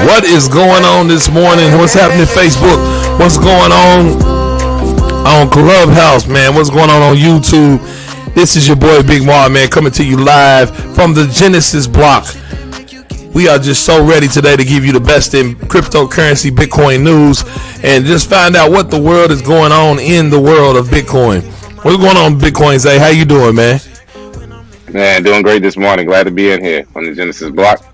What is going on this morning? What's happening Facebook? What's going on Clubhouse, man? What's going on YouTube? This is your boy Big Mar, man, coming to you live from the Genesis block. We are just so ready today to give you the best in cryptocurrency, Bitcoin news, and just find out what the world is going on in the world of Bitcoin. What's going on, Bitcoin Zay? How you doing, man? Man, doing great this morning. Glad to be in here on the Genesis block.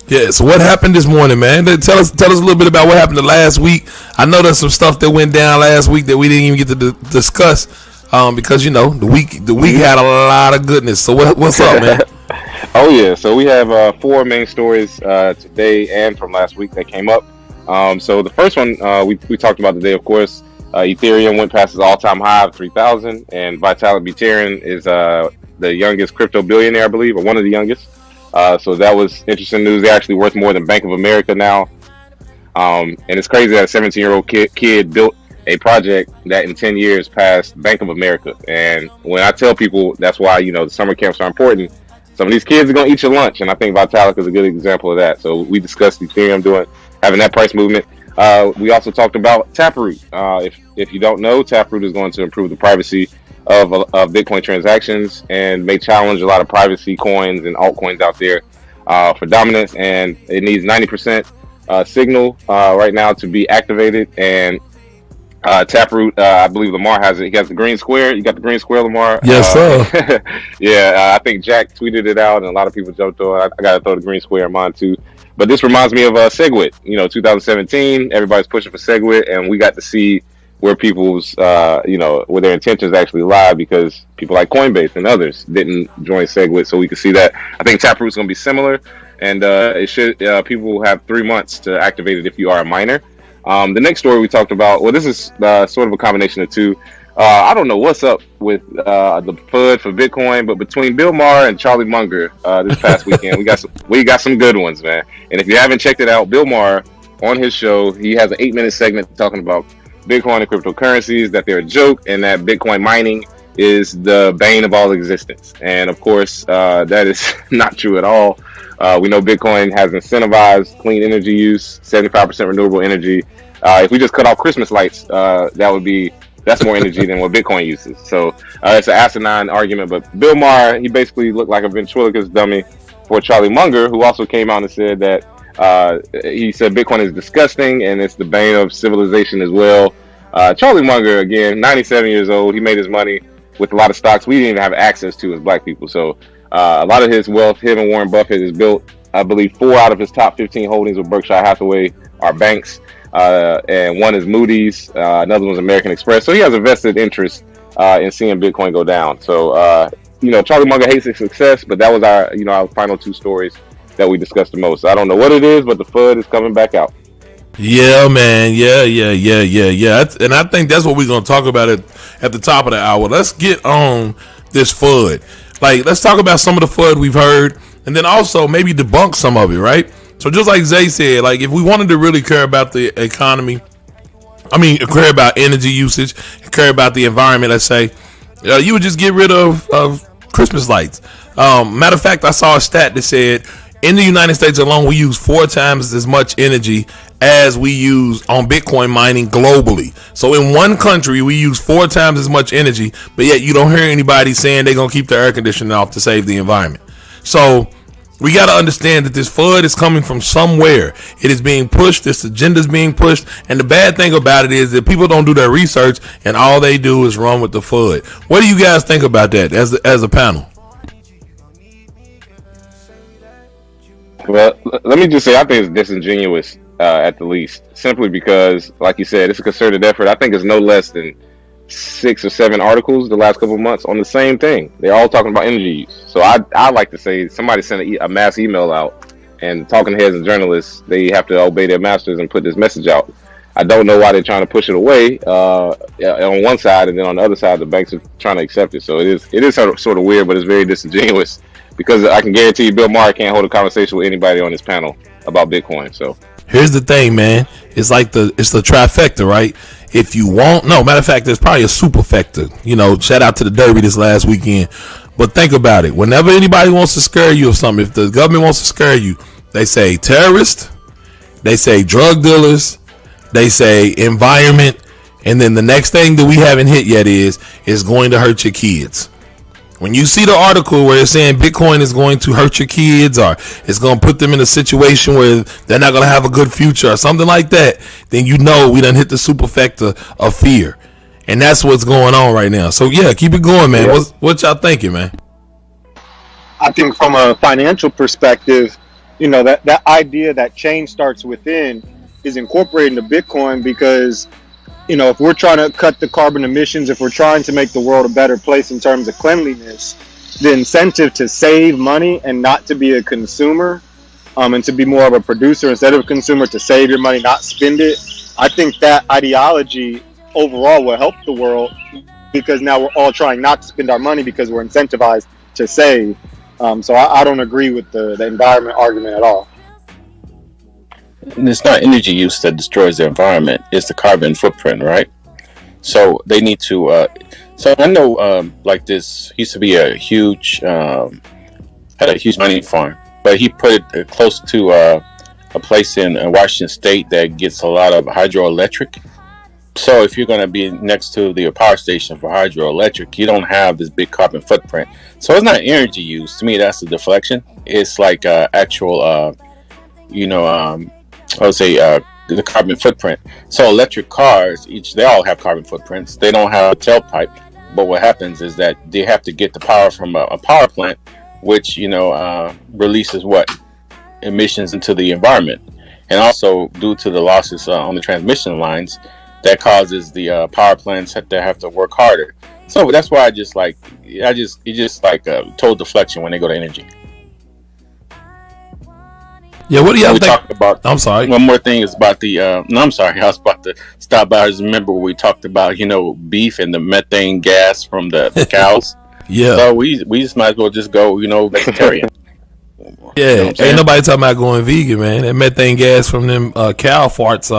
Yeah, so what happened this morning, man? Tell us a little bit about what happened last week. I know there's some stuff that went down last week that we didn't even get to discuss because, you know, the week had a lot of goodness. So what's up, man? Oh, yeah. So we have 4 main stories today and from last week that came up. So the first one we talked about today, of course. Ethereum went past its all-time high of 3,000, and Vitalik Buterin is the youngest crypto billionaire, I believe, or one of the youngest. So that was interesting news. They're actually worth more than Bank of America now. And it's crazy that a 17-year-old kid built a project that in 10 years passed Bank of America. And when I tell people that's why, you know, the summer camps are important, some of these kids are going to eat your lunch. And I think Vitalik is a good example of that. So we discussed Ethereum having that price movement. We also talked about Taproot. If you don't know, Taproot is going to improve the privacy of Bitcoin transactions and may challenge a lot of privacy coins and altcoins out there for dominance. And it needs 90% signal right now to be activated. And Taproot, I believe Lamar has it. He has the green square. You got the green square, Lamar? Yes, sir. Yeah, I think Jack tweeted it out, and a lot of people jumped on. I got to throw the green square in mine too. But this reminds me of SegWit. You know, 2017, everybody's pushing for SegWit, and we got to see where people's, where their intentions actually lie, because people like Coinbase and others didn't join SegWit, so we could see that. I think Taproot's going to be similar, and it should. People will have 3 months to activate it if you are a miner. The next story we talked about, well, this is sort of a combination of two. I don't know what's up with the FUD for Bitcoin, but between Bill Maher and Charlie Munger this past weekend, we got some good ones, man. And if you haven't checked it out, Bill Maher on his show, he has an 8-minute segment talking about Bitcoin and cryptocurrencies, that they're a joke, and that Bitcoin mining is the bane of all existence. And of course, that is not true at all. We know Bitcoin has incentivized clean energy use, 75% renewable energy. If we just cut off Christmas lights, that's more energy than what Bitcoin uses. So it's an asinine argument. But Bill Maher, he basically looked like a ventriloquist dummy for Charlie Munger, who also came out and said that he said Bitcoin is disgusting and it's the bane of civilization as well. Charlie Munger, again, 97 years old. He made his money with a lot of stocks we didn't even have access to as black people. So a lot of his wealth, him and Warren Buffett, is built, I believe, 4 out of his top 15 holdings with Berkshire Hathaway are banks. And one is Moody's, another one's American Express. So he has a vested interest in seeing Bitcoin go down. So, Charlie Munger hates his success, but that was our final 2 stories that we discussed the most. I don't know what it is, but the FUD is coming back out. Yeah, man. Yeah. And I think that's what we're going to talk about at the top of the hour. Let's get on this FUD. Like, let's talk about some of the FUD we've heard, and then also maybe debunk some of it, right? So just like Zay said, like, if we wanted to really care about the economy, care about energy usage, care about the environment, let's say, you would just get rid of Christmas lights. Matter of fact, I saw a stat that said in the United States alone, we use 4 times as much energy as we use on Bitcoin mining globally. So in one country, we use 4 times as much energy, but yet you don't hear anybody saying they're going to keep the air conditioning off to save the environment. So we got to understand that this FUD is coming from somewhere. It is being pushed. This agenda is being pushed. And the bad thing about it is that people don't do their research, and all they do is run with the FUD. What do you guys think about that as a panel? Well, let me just say, I think it's disingenuous at the least, simply because, like you said, it's a concerted effort. I think it's no less than 6 or 7 articles the last couple of months on the same thing. They're all talking about energy use. So I like to say somebody sent a mass email out, and talking heads and journalists, they have to obey their masters and put this message out. I don't know why they're trying to push it away on one side, and then on the other side, the banks are trying to accept it. So it is sort of weird, but it's very disingenuous, because I can guarantee you Bill Maher can't hold a conversation with anybody on this panel about Bitcoin. So here's the thing, man. It's like the trifecta, right? If you want, no, matter of fact, there's probably a superfecta. You know, shout out to the Derby this last weekend. But think about it. Whenever anybody wants to scare you of something, if the government wants to scare you, they say terrorist, they say drug dealers, they say environment, and then the next thing that we haven't hit yet is going to hurt your kids. When you see the article where it's saying Bitcoin is going to hurt your kids or it's going to put them in a situation where they're not going to have a good future or something like that, then you know we done hit the superfecta of fear. And that's what's going on right now. So, yeah, keep it going, man. Yes. What y'all thinking, man? I think from a financial perspective, that idea that change starts within is incorporated into Bitcoin because, if we're trying to cut the carbon emissions, if we're trying to make the world a better place in terms of cleanliness, the incentive to save money and not to be a consumer, and to be more of a producer instead of a consumer, to save your money, not spend it. I think that ideology overall will help the world because now we're all trying not to spend our money because we're incentivized to save. So I don't agree with the environment argument at all. And it's not energy use that destroys the environment; it's the carbon footprint, right? So they need to. So I know, like this used to be a huge, had a huge mining farm, but he put it close to a place in Washington State that gets a lot of hydroelectric. So if you're going to be next to the power station for hydroelectric, you don't have this big carbon footprint. So it's not energy use. To me, that's a deflection. It's like actual, I would say the carbon footprint. So electric cars, they all have carbon footprints. They don't have a tailpipe. But what happens is that they have to get the power from a power plant, which, releases what? Emissions into the environment. And also due to the losses on the transmission lines, that causes the power plants to have to work harder. So that's why it's just like total deflection when they go to energy. Yeah, what do y'all think? Talked about, I'm sorry. One more thing is about the. I'm sorry. I was about to stop by. I just remember when we talked about beef and the methane gas from the cows. Yeah. So we just might as well just go vegetarian. Yeah, ain't nobody talking about going vegan, man. That methane gas from them cow farts,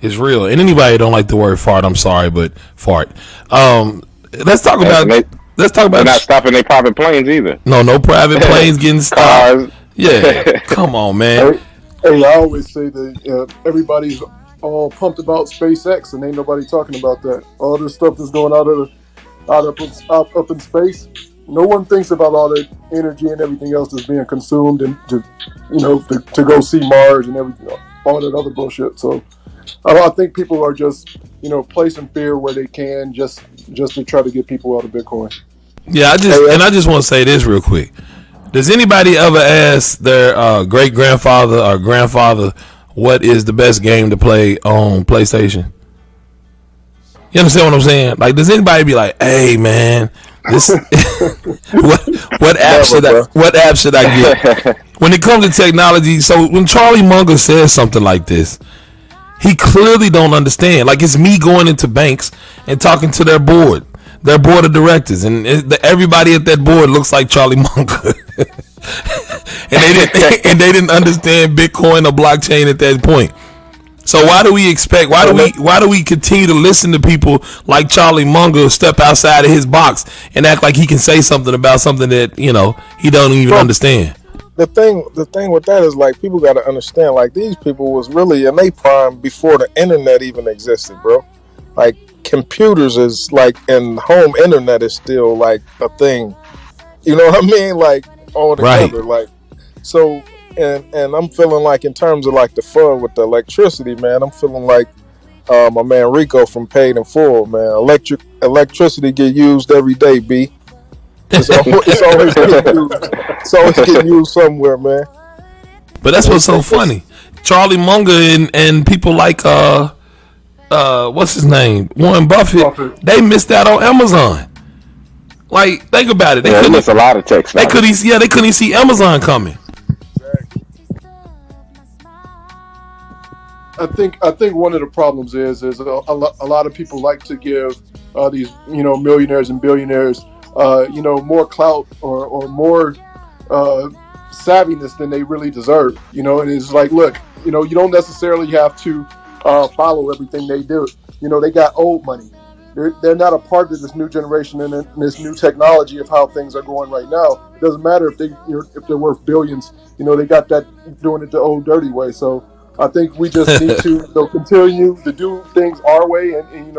is real. And anybody don't like the word fart, I'm sorry, but fart. Let's talk about. They're not stopping their private planes either. No private planes getting stopped. Cars. Yeah, come on, man. Hey, I always say that everybody's all pumped about SpaceX, and ain't nobody talking about that. All this stuff that's going up in space. No one thinks about all the energy and everything else that's being consumed, and to go see Mars and everything, all that other bullshit. So I think people are just placing fear where they can, just to try to get people out of Bitcoin. Yeah, I just want to say this real quick. Does anybody ever ask their great grandfather or grandfather what is the best game to play on PlayStation? You understand what I'm saying? Like, does anybody be like, "Hey, man, this what app should I get?" When it comes to technology, so when Charlie Munger says something like this, he clearly don't understand. Like, it's me going into banks and talking to their board of directors, and everybody at that board looks like Charlie Munger. and they didn't understand Bitcoin or blockchain at that point. So why do we continue to listen to people like Charlie Munger step outside of his box and act like he can say something about something that he don't even understand? The thing with that is, like, people got to understand, like, these people was really in their prime before the internet even existed, bro. Like, computers is like, and home internet is still like a thing. You know what I mean? Like, all together, right. Like, so, and I'm feeling like, in terms of like the fun with the electricity, man, I'm feeling like my man Rico from Paid in Full, man. Electricity get used every day, B. It's always getting used. It's always getting used somewhere, man. But that's what's so funny. Charlie Munger and people like what's his name, Warren Buffett, they missed out on Amazon. Like, think about it. They missed a lot of text. They couldn't even see Amazon coming. I think one of the problems is a lot of people like to give these millionaires and billionaires more clout or more savviness than they really deserve. And it's like, look, you don't necessarily have to follow everything they do. They got old money. They're not a part of this new generation and this new technology of how things are going right now. It doesn't matter if if they're worth billions. They got that doing it the old dirty way. So I think we just need to continue to do things our way, and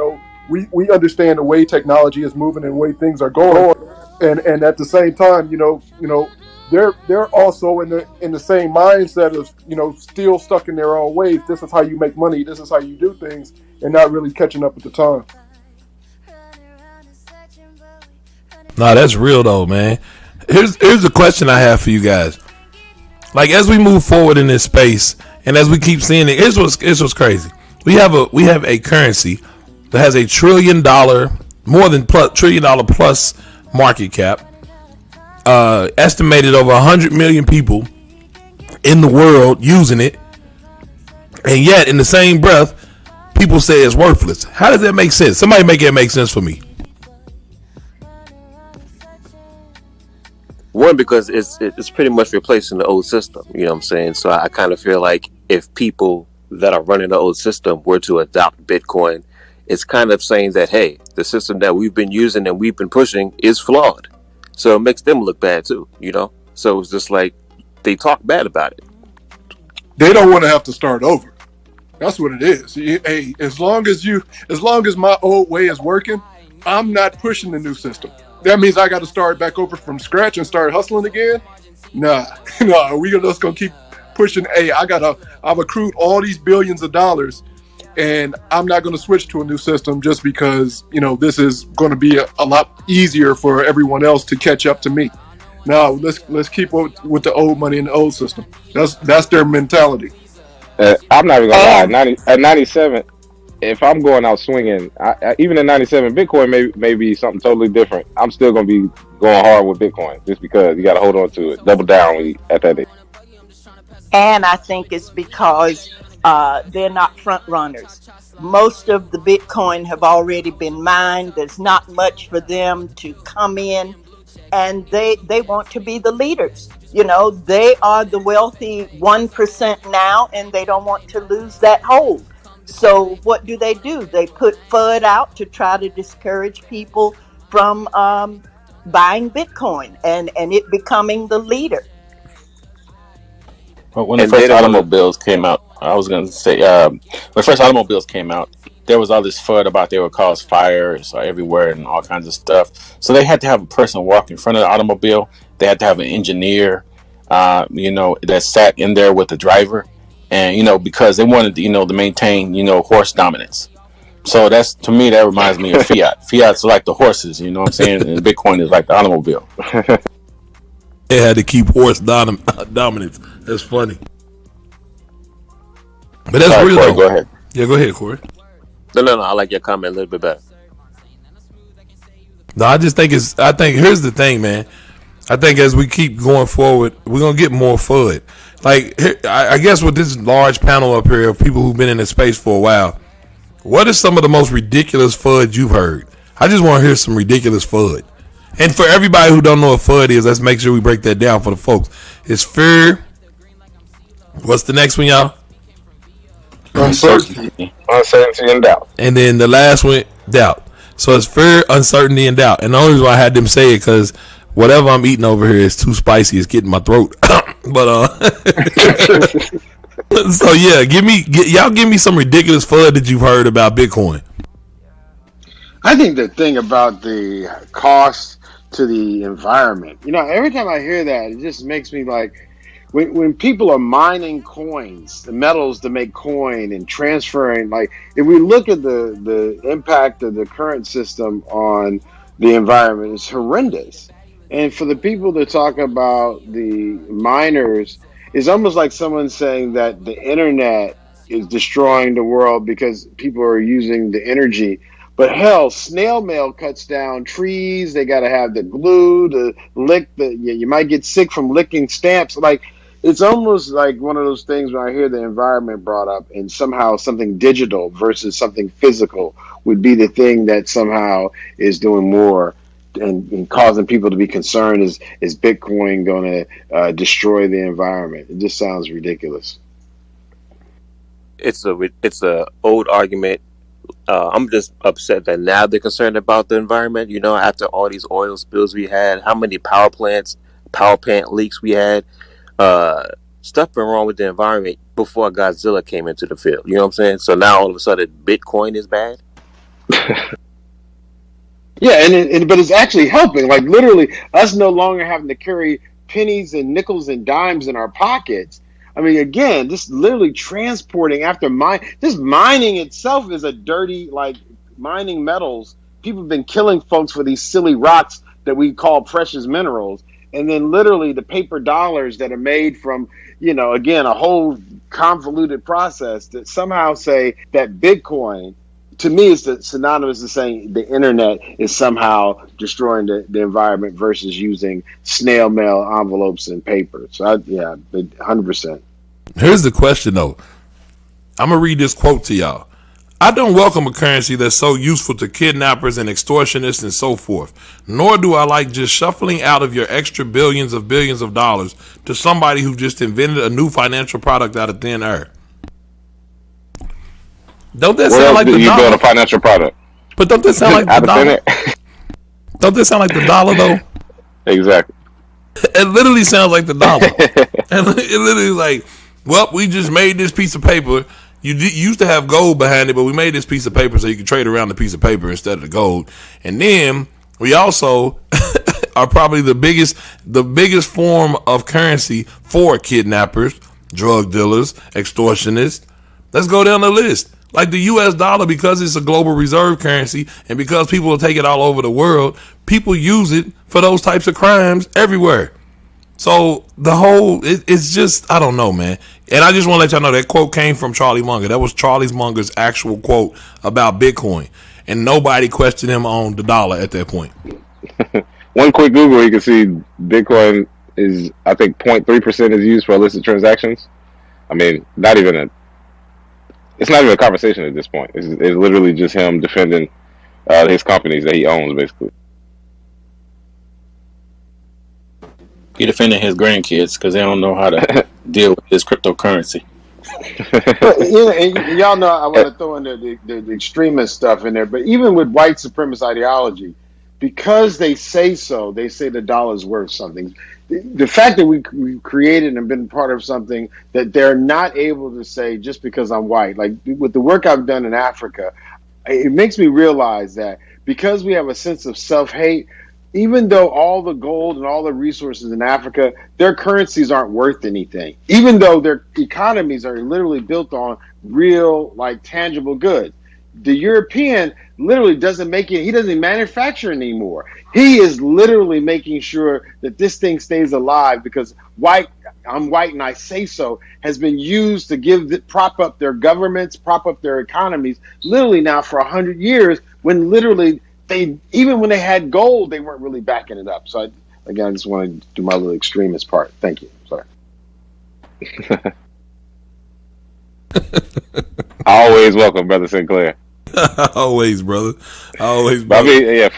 we understand the way technology is moving and the way things are going, and at the same time, they're also in the same mindset of still stuck in their own ways. This is how you make money. This is how you do things, and not really catching up at the time. Nah, that's real though, man. Here's a question I have for you guys. Like, as we move forward in this space, and as we keep seeing it, here's what's crazy. We have a currency that has $1 trillion, more than $1 trillion plus market cap. Estimated over 100 million people in the world using it, and yet in the same breath, people say it's worthless. How does that make sense? Somebody make it make sense for me. One, because it's pretty much replacing the old system. You know what I'm saying? So I kind of feel like if people that are running the old system were to adopt Bitcoin, it's kind of saying that, hey, the system that we've been using and we've been pushing is flawed. So it makes them look bad too, So it's just like they talk bad about it. They don't want to have to start over. That's what it is. Hey, as long as my old way is working, I'm not pushing the new system. That means I got to start back over from scratch and start hustling again? Nah, we're just going to keep pushing. Hey, I've accrued all these billions of dollars, and I'm not going to switch to a new system just because, this is going to be a lot easier for everyone else to catch up to me. No, let's keep with the old money and the old system. That's their mentality. I'm not even going to lie. At 97, if I'm going out swinging, even at 97, Bitcoin may be something totally different. I'm still going to be going hard with Bitcoin just because you got to hold on to it. Double down at that age. And I think it's because they're not front runners. Most of the Bitcoin have already been mined. There's not much for them to come in, and they want to be the leaders. They are the wealthy 1% now, and they don't want to lose that hold. So what do? They put FUD out to try to discourage people from buying Bitcoin and it becoming the leader. But when the first automobiles came out, I was going to say, when the first automobiles came out, there was all this FUD about they would cause fires everywhere and all kinds of stuff. So they had to have a person walk in front of the automobile. They had to have an engineer, that sat in there with the driver. And, because they wanted, to maintain, horse dominance. So to me, that reminds me of Fiat. Fiat's like the horses, you know what I'm saying? And Bitcoin is like the automobile. They had to keep horse dominance. That's funny. But that's real. Corey, go ahead. Yeah, go ahead, Corey. No. I like your comment a little bit better. No, I think here's the thing, man. I think as we keep going forward, we're going to get more FUD. Like, I guess with this large panel up here of people who've been in the space for a while, what is some of the most ridiculous FUD you've heard? I just want to hear some ridiculous FUD. And for everybody who don't know what FUD is, let's make sure we break that down for the folks. It's fear. What's the next one, y'all? Uncertainty and doubt. And then the last one, doubt. So it's fear, uncertainty, and doubt. And the only reason why I had them say it because whatever I'm eating over here is too spicy. It's getting my throat. But so yeah, y'all give me some ridiculous FUD that you've heard about Bitcoin. I think the thing about the cost to the environment, every time I hear that, it just makes me like, when people are mining coins, the metals to make coin and transferring, like if we look at the impact of the current system on the environment, it's horrendous. And for the people to talk about the miners, it's almost like someone saying that the internet is destroying the world because people are using the energy. But hell, snail mail cuts down trees. They got to have the glue to lick you might get sick from licking stamps. Like, it's almost like one of those things when I hear the environment brought up and somehow something digital versus something physical would be the thing that somehow is doing more and causing people to be concerned. Is Bitcoin going to destroy the environment? It just sounds ridiculous. It's a old argument I'm just upset that now they're concerned about the environment. You know, after all these oil spills we had, how many power plant leaks we had, stuff been wrong with the environment before Godzilla came into the field. You know what I'm saying? So now all of a sudden, Bitcoin is bad. Yeah, but it's actually helping. Like literally, us no longer having to carry pennies and nickels and dimes in our pockets. I mean, again, just literally transporting after just mining itself is a dirty, like mining metals. People have been killing folks for these silly rocks that we call precious minerals. And then literally the paper dollars that are made from, again, a whole convoluted process that somehow say that Bitcoin, to me, is synonymous to saying the internet is somehow destroying the environment versus using snail mail envelopes and paper. So, 100%. Here's the question, though. I'm going to read this quote to y'all. I don't welcome a currency that's so useful to kidnappers and extortionists and so forth, nor do I like just shuffling out of your extra billions of dollars to somebody who just invented a new financial product out of thin air. Don't that sound like the you dollar? build a financial product? But don't that sound like the dollar? Don't that sound like the dollar, though? Exactly. It literally sounds like the dollar. And it literally like, well, we just made this piece of paper. You used to have gold behind it, but we made this piece of paper so you can trade around the piece of paper instead of the gold. And then we also are probably the biggest form of currency for kidnappers, drug dealers, extortionists. Let's go down the list. Like the U.S. dollar, because it's a global reserve currency and because people will take it all over the world, people use it for those types of crimes everywhere. So it's just, I don't know, man. And I just want to let y'all know that quote came from Charlie Munger. That was Charlie Munger's actual quote about Bitcoin. And nobody questioned him on the dollar at that point. One quick Google, you can see Bitcoin is, I think, 0.3% is used for illicit transactions. I mean, it's not even a conversation at this point. It's literally just him defending his companies that he owns, basically. He defending his grandkids because they don't know how to deal with this cryptocurrency. But, and y'all know I want to throw in the extremist stuff in there, but even with white supremacist ideology, because they say so, they say the dollar's worth something. The fact that we created and been part of something that they're not able to say just because I'm white, like with the work I've done in Africa, it makes me realize that because we have a sense of self-hate, even though all the gold and all the resources in Africa, their currencies aren't worth anything, even though their economies are literally built on real, like tangible goods. The European literally doesn't make it. He doesn't manufacture anymore. He is literally making sure that this thing stays alive because I'm white and I say so, has been used to prop up their governments, prop up their economies, literally now for 100 years, when literally even when they had gold, they weren't really backing it up. So I just want to do my little extremist part. Thank you. Sorry. Always welcome, Brother Sinclair. Always, brother. Always, brother. brother. I mean, yeah,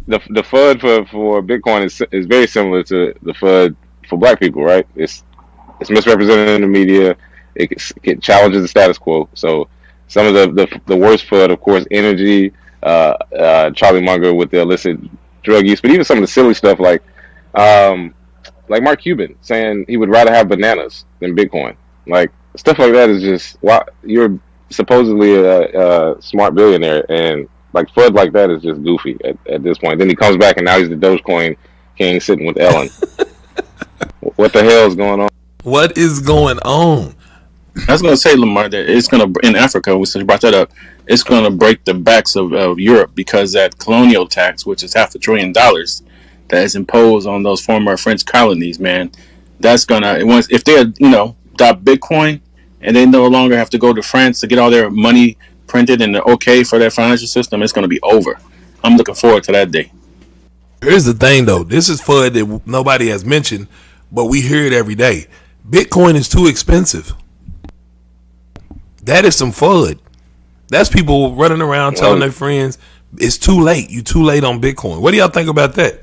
the FUD for Bitcoin is very similar to the FUD for Black people, right? It's misrepresented in the media. It challenges the status quo. So some of the worst FUD, of course, energy. Charlie Munger with the illicit drug use, but even some of the silly stuff like Mark Cuban saying he would rather have bananas than Bitcoin. Like stuff like that is just, wow, you're supposedly a smart billionaire, and like FUD like that is just goofy at this point. Then he comes back and now he's the Dogecoin king sitting with Ellen. What the hell is going on? What is going on? I was going to say, Lamar, that it's going to, in Africa, since you brought that up, it's going to break the backs of Europe because that colonial tax, which is $500 billion that is imposed on those former French colonies, man, that's going to, if they, adopt Bitcoin and they no longer have to go to France to get all their money printed and okay for their financial system, it's going to be over. I'm looking forward to that day. Here's the thing, though. This is FUD that nobody has mentioned, but we hear it every day. Bitcoin is too expensive. That is some FUD. That's people running around telling their friends, it's too late. You too late on Bitcoin. What do y'all think about that?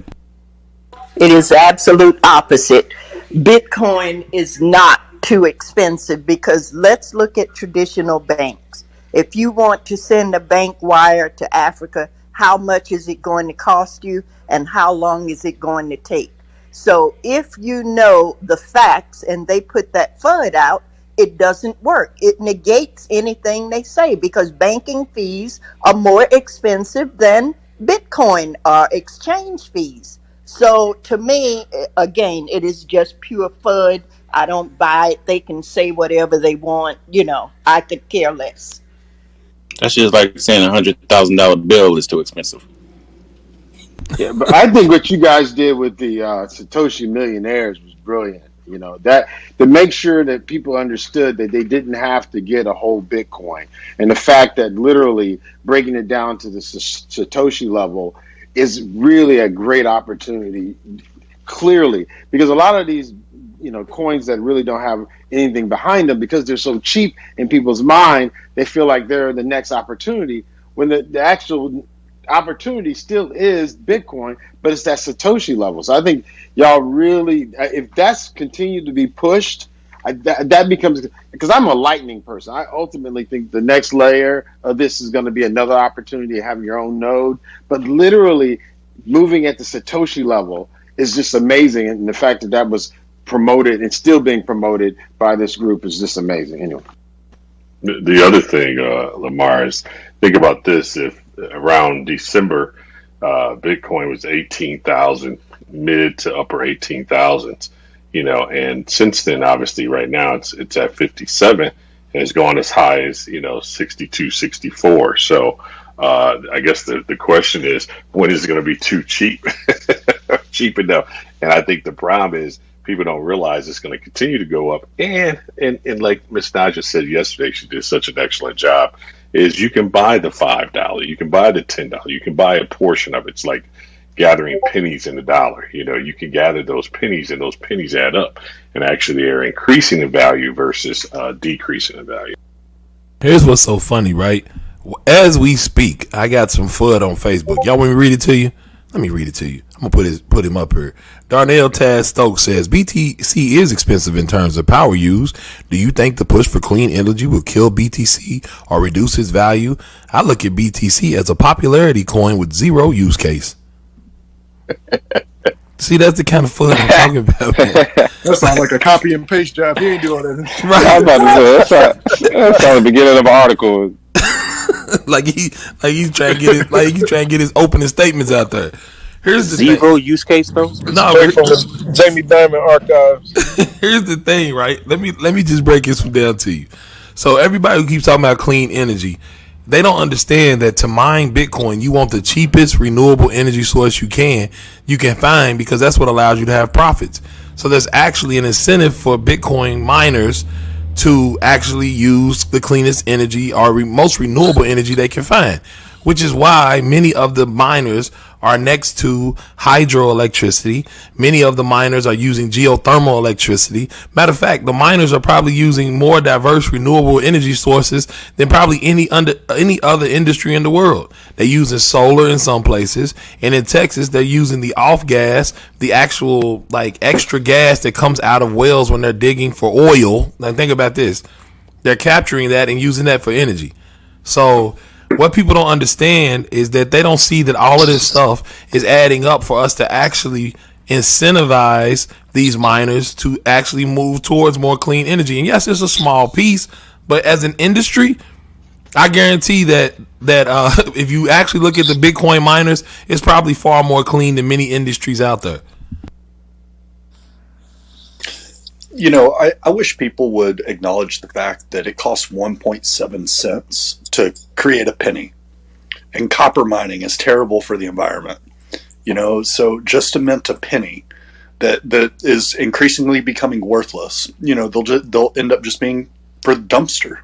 It is the absolute opposite. Bitcoin is not too expensive because let's look at traditional banks. If you want to send a bank wire to Africa, how much is it going to cost you and how long is it going to take? So if you know the facts and they put that FUD out, it doesn't work. It negates anything they say because banking fees are more expensive than Bitcoin exchange fees. So to me, again, it is just pure FUD. I don't buy it. They can say whatever they want. I could care less. That's just like saying $100,000 bill is too expensive. Yeah, but I think what you guys did with the Satoshi Millionaires was brilliant. That to make sure that people understood that they didn't have to get a whole Bitcoin, and the fact that literally breaking it down to the Satoshi level is really a great opportunity. Clearly, because a lot of these coins that really don't have anything behind them, because they're so cheap in people's mind, they feel like they're the next opportunity when the actual opportunity still is Bitcoin, but it's that Satoshi level. So I think y'all really, if that's continued to be pushed, that becomes, because I'm a Lightning person. I ultimately think the next layer of this is going to be another opportunity of having your own node, but literally moving at the Satoshi level is just amazing. And the fact that that was promoted and still being promoted by this group is just amazing. Anyway. The other thing, Lamar, is think about this. If around December, Bitcoin was 18,000, mid to upper 18,000s, and since then, obviously right now it's at 57 and it's gone as high as, 62, 64. So, I guess the question is, when is it going to be too cheap, cheap enough? And I think the problem is people don't realize it's going to continue to go up. And like Miss Naja said yesterday, she did such an excellent job, is you can buy the $5, you can buy the $10, you can buy a portion of it. It's like gathering pennies in the dollar. You can gather those pennies and those pennies add up and actually are increasing in value versus decreasing in value. Here's what's so funny, right? As we speak, I got some FUD on Facebook. Y'all want me to read it to you? Let me read it to you. I'm going to put him up here. Darnell Taz Stokes says, BTC is expensive in terms of power use. Do you think the push for clean energy will kill BTC or reduce its value? I look at BTC as a popularity coin with zero use case. See, that's the kind of FUD I'm talking about, man. That sounds like a copy and paste job. He ain't doing it. Right. I was about to say, that's on the beginning of an article. he's trying to get his opening statements out there. Here's the zero use case though. No, from the Jamie Dimon archives. Here's the thing, right? Let me just break this one down to you. So everybody who keeps talking about clean energy, they don't understand that to mine Bitcoin, you want the cheapest renewable energy source you can find, because that's what allows you to have profits. So there's actually an incentive for Bitcoin miners to actually use the cleanest energy or most renewable energy they can find, which is why many of the miners are next to hydroelectricity. Many of the miners are using geothermal electricity. Matter of fact, the miners are probably using more diverse renewable energy sources than probably any other industry in the world. They're using solar in some places, and in Texas, they're using the off gas, the actual extra gas that comes out of wells when they're digging for oil. Now think about this. They're capturing that and using that for energy. So what people don't understand is that they don't see that all of this stuff is adding up for us to actually incentivize these miners to actually move towards more clean energy. And yes, it's a small piece, but as an industry, I guarantee that if you actually look at the Bitcoin miners, it's probably far more clean than many industries out there. I wish people would acknowledge the fact that it costs 1.7 cents to create a penny. And copper mining is terrible for the environment. So just to mint a penny that is increasingly becoming worthless, they'll end up just being for the dumpster.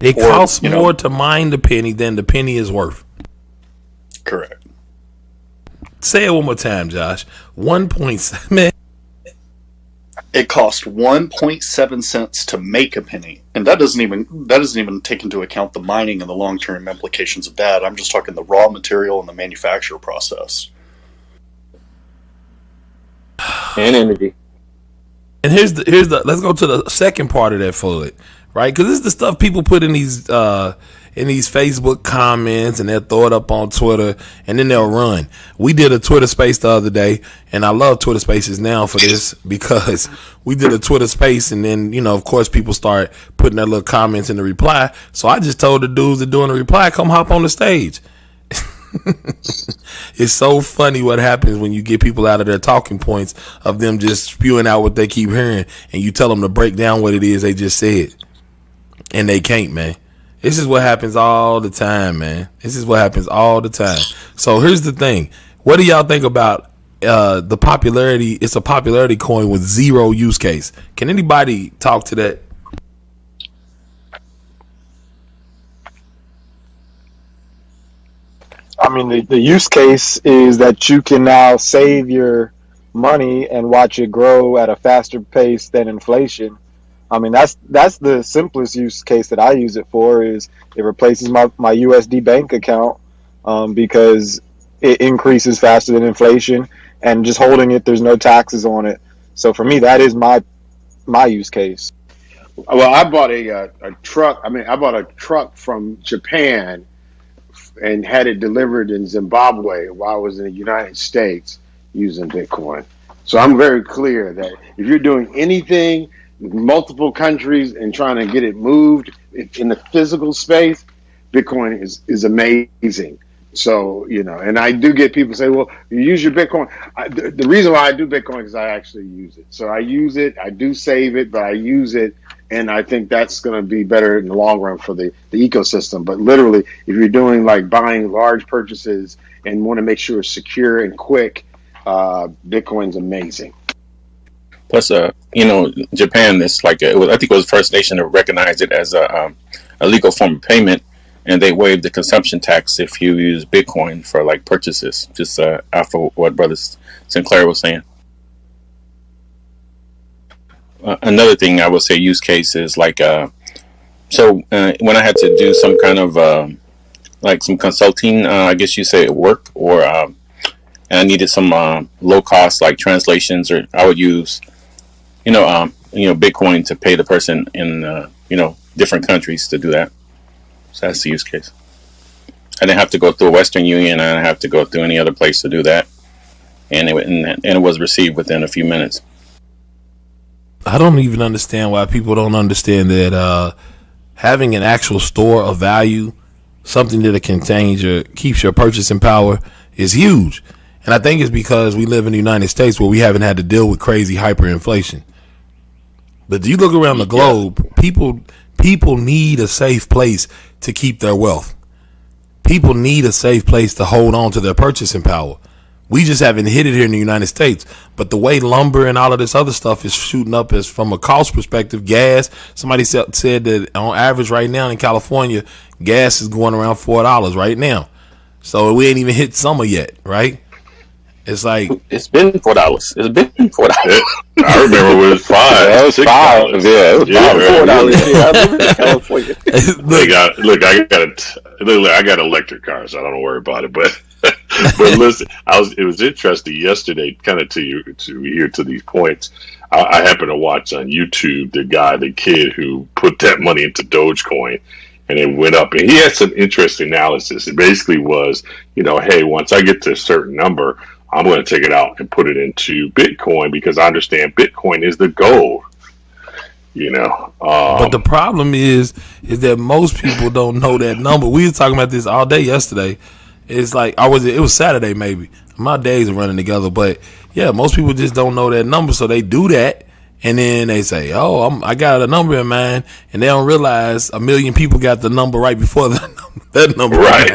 It costs more to mine the penny than the penny is worth. Correct. Say it one more time, Josh. 1.7. It cost 1.7 cents to make a penny, and that doesn't even take into account the mining and the long-term implications of that. I'm just talking the raw material and the manufacture process and energy. And here's the let's go to the second part of that FUD, right? Because this is the stuff people put in these in these Facebook comments, and they'll throw it up on Twitter, and then they'll run. We did a Twitter space the other day, and I love Twitter spaces now for this because we did a Twitter space, and then, you know, of course, people start putting their little comments in the reply. So I just told the dudes that doing the reply, come hop on the stage. It's so funny what happens when you get people out of their talking points of them just spewing out what they keep hearing, and you tell them to break down what it is they just said, and they can't, man. This is what happens all the time, man. This is what happens all the time. So here's the thing. What do y'all think about the popularity? It's a popularity coin with zero use case. Can anybody talk to that? I mean, the use case is that you can now save your money and watch it grow at a faster pace than inflation. I mean, that's the simplest use case that I use it for. Is it replaces my USD bank account because it increases faster than inflation, and just holding it, there's no taxes on it. So for me, that is my use case. Well, I bought a truck. I mean, I bought a truck from Japan and had it delivered in Zimbabwe while I was in the United States using Bitcoin. So I'm very clear that if you're doing anything, multiple countries, and trying to get it moved in the physical space, Bitcoin is amazing. So, you know, and I do get people say, well, you use your Bitcoin. The reason why I do Bitcoin is I actually use it. So I use it, I do save it, but I use it. And I think that's going to be better in the long run for the ecosystem. But literally, if you're doing like buying large purchases and want to make sure it's secure and quick, Bitcoin's amazing. Plus, you know, Japan is like I think it was the first nation to recognize it as a legal form of payment, and they waived the consumption tax if you use Bitcoin for like purchases. Just after what Brother Sinclair was saying. Another thing I would say use case is like when I had to do some kind of like some consulting, I guess you say at work, or and I needed some low cost like translations, or I would use Bitcoin to pay the person in different countries to do that. So that's the use case. I didn't have to go through a Western Union. I didn't have to go through any other place to do that, and it was received within a few minutes. I don't even understand why people don't understand that having an actual store of value, something that keeps your purchasing power, is huge. And I think it's because we live in the United States where we haven't had to deal with crazy hyperinflation. But you look around the globe, people need a safe place to keep their wealth. People need a safe place to hold on to their purchasing power. We just haven't hit it here in the United States. But the way lumber and all of this other stuff is shooting up is from a cost perspective. Gas, somebody said that on average right now in California, gas is going around $4 right now. So we ain't even hit summer yet, right? It's like it's been $4. It's been $4. I remember when it was $5. Yeah, it was $5. Yeah, it was $5. Yeah, I live in California. I got an electric car, so I don't have to worry about it. But listen, it was interesting yesterday, kind of to these points. I happened to watch on YouTube the kid who put that money into Dogecoin, and it went up. And he had some interesting analysis. It basically was, hey, once I get to a certain number, I'm going to take it out and put it into Bitcoin because I understand Bitcoin is the gold. But the problem is that most people don't know that number. We were talking about this all day yesterday. It's like it was Saturday maybe. My days are running together, but yeah, most people just don't know that number, so they do that, and then they say, "Oh, I got a number in mind," and they don't realize a million people got the number right before that number. Right.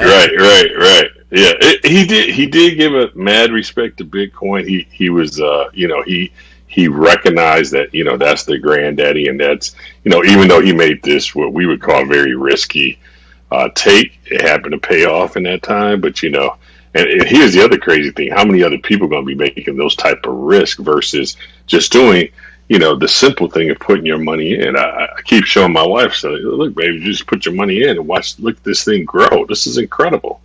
Yeah, he did give a mad respect to Bitcoin. He was, he recognized that that's the granddaddy, and that's even though he made this what we would call very risky take, it happened to pay off in that time. But and here's the other crazy thing: how many other people are going to be making those type of risk versus just doing the simple thing of putting your money in? I keep showing my wife, so look, baby, just put your money in and look this thing grow. This is incredible.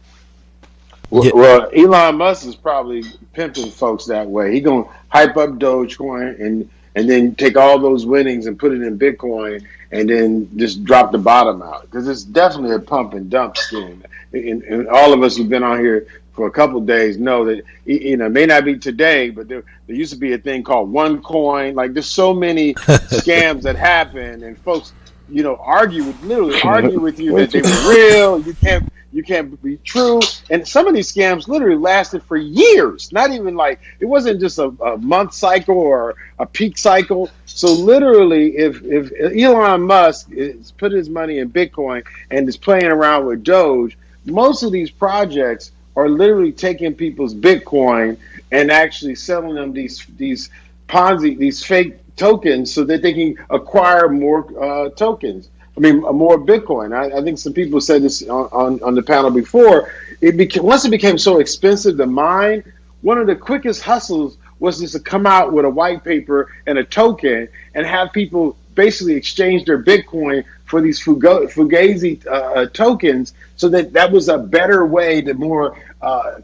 Well, Elon Musk is probably pimping folks that way. He gonna hype up Dogecoin, and then take all those winnings and put it in Bitcoin, and then just drop the bottom out, because it's definitely a pump and dump scheme. And all of us who've been on here for a couple of days know that, you know, it may not be today, but there used to be a thing called OneCoin. Like, there's so many scams that happen, and folks, you know, literally argue with you that they were real. You can't be true. And some of these scams literally lasted for years. Not even like, it wasn't just a month cycle or a peak cycle. So literally, if Elon Musk is put his money in Bitcoin and is playing around with Doge, most of these projects are literally taking people's Bitcoin and actually selling them these Ponzi, these fake tokens, so that they can acquire more tokens. I mean, more Bitcoin. I think some people said this on the panel before. Once it became so expensive to mine, one of the quickest hustles was just to come out with a white paper and a token and have people basically exchange their Bitcoin for these Fugazi tokens, so that was a better way to more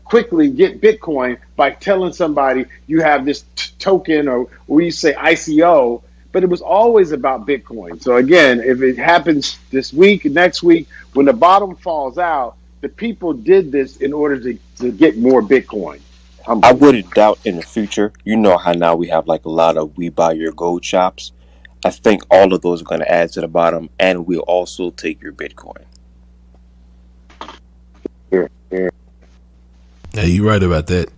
quickly get Bitcoin, by telling somebody you have this token, or we say ICO. But it was always about Bitcoin. So again, if it happens this week, next week, when the bottom falls out, the people did this in order to get more Bitcoin. I wouldn't doubt in the future. You know how now we have like a lot of We Buy Your Gold shops. I think all of those are going to add to the bottom, and we'll also take your Bitcoin. Yeah, you're right about that.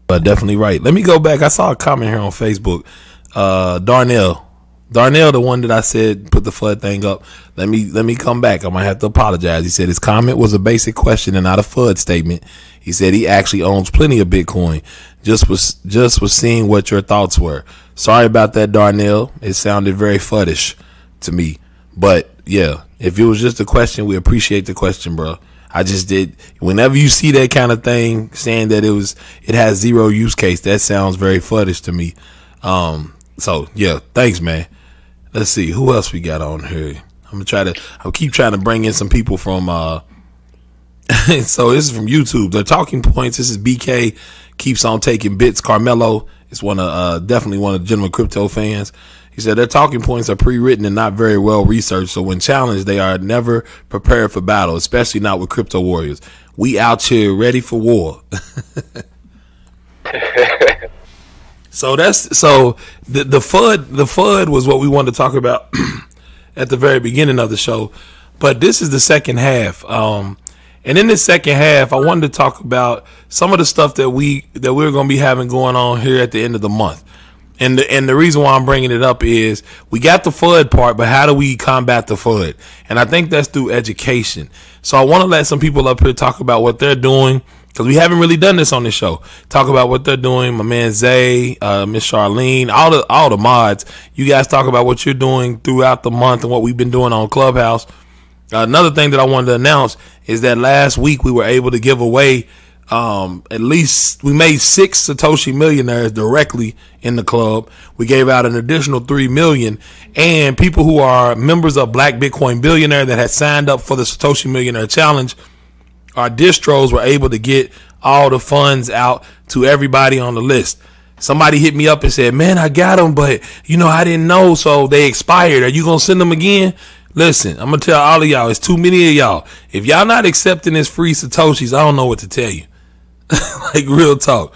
Definitely right. Let me go back. I saw a comment here on Facebook. Darnell, the one that I said put the FUD thing up. Let me come back. I might have to apologize. He said his comment was a basic question and not a FUD statement. He said he actually owns plenty of Bitcoin. Just was seeing what your thoughts were. Sorry about that, Darnell. It sounded very FUDish to me. But yeah, if it was just a question, we appreciate the question, bro. I just did. Whenever you see that kind of thing saying that it has zero use case, that sounds very FUDish to me. So yeah, thanks, man. Let's see who else we got on here. I'll keep trying to bring in some people from. So this is from YouTube. The talking points. This is BK keeps on taking bits. Carmelo is definitely one of the Gentleman Crypto fans. He said their talking points are pre-written and not very well researched, so when challenged, they are never prepared for battle, especially not with crypto warriors. We out here ready for war. So the FUD was what we wanted to talk about at the very beginning of the show, but this is the second half. And in this second half, I wanted to talk about some of the stuff that we're going to be having going on here at the end of the month. And the reason why I'm bringing it up is we got the FUD part, but how do we combat the FUD? And I think that's through education. So I want to let some people up here talk about what they're doing, because we haven't really done this on this show. Talk about what they're doing. My man Zay, Miss Charlene, all the mods. You guys talk about what you're doing throughout the month and what we've been doing on Clubhouse. Another thing that I wanted to announce is that last week we were able to give away at least, we made 6 Satoshi millionaires directly in the club. We gave out an additional 3 million, and people who are members of Black Bitcoin Billionaire that had signed up for the Satoshi Millionaire Challenge, our distros were able to get all the funds out to everybody on the list. Somebody hit me up and said, man, I got them, but I didn't know, so they expired. Are you going to send them again? Listen, I'm going to tell all of y'all, it's too many of y'all. If y'all not accepting this free Satoshis, I don't know what to tell you. Like, real talk.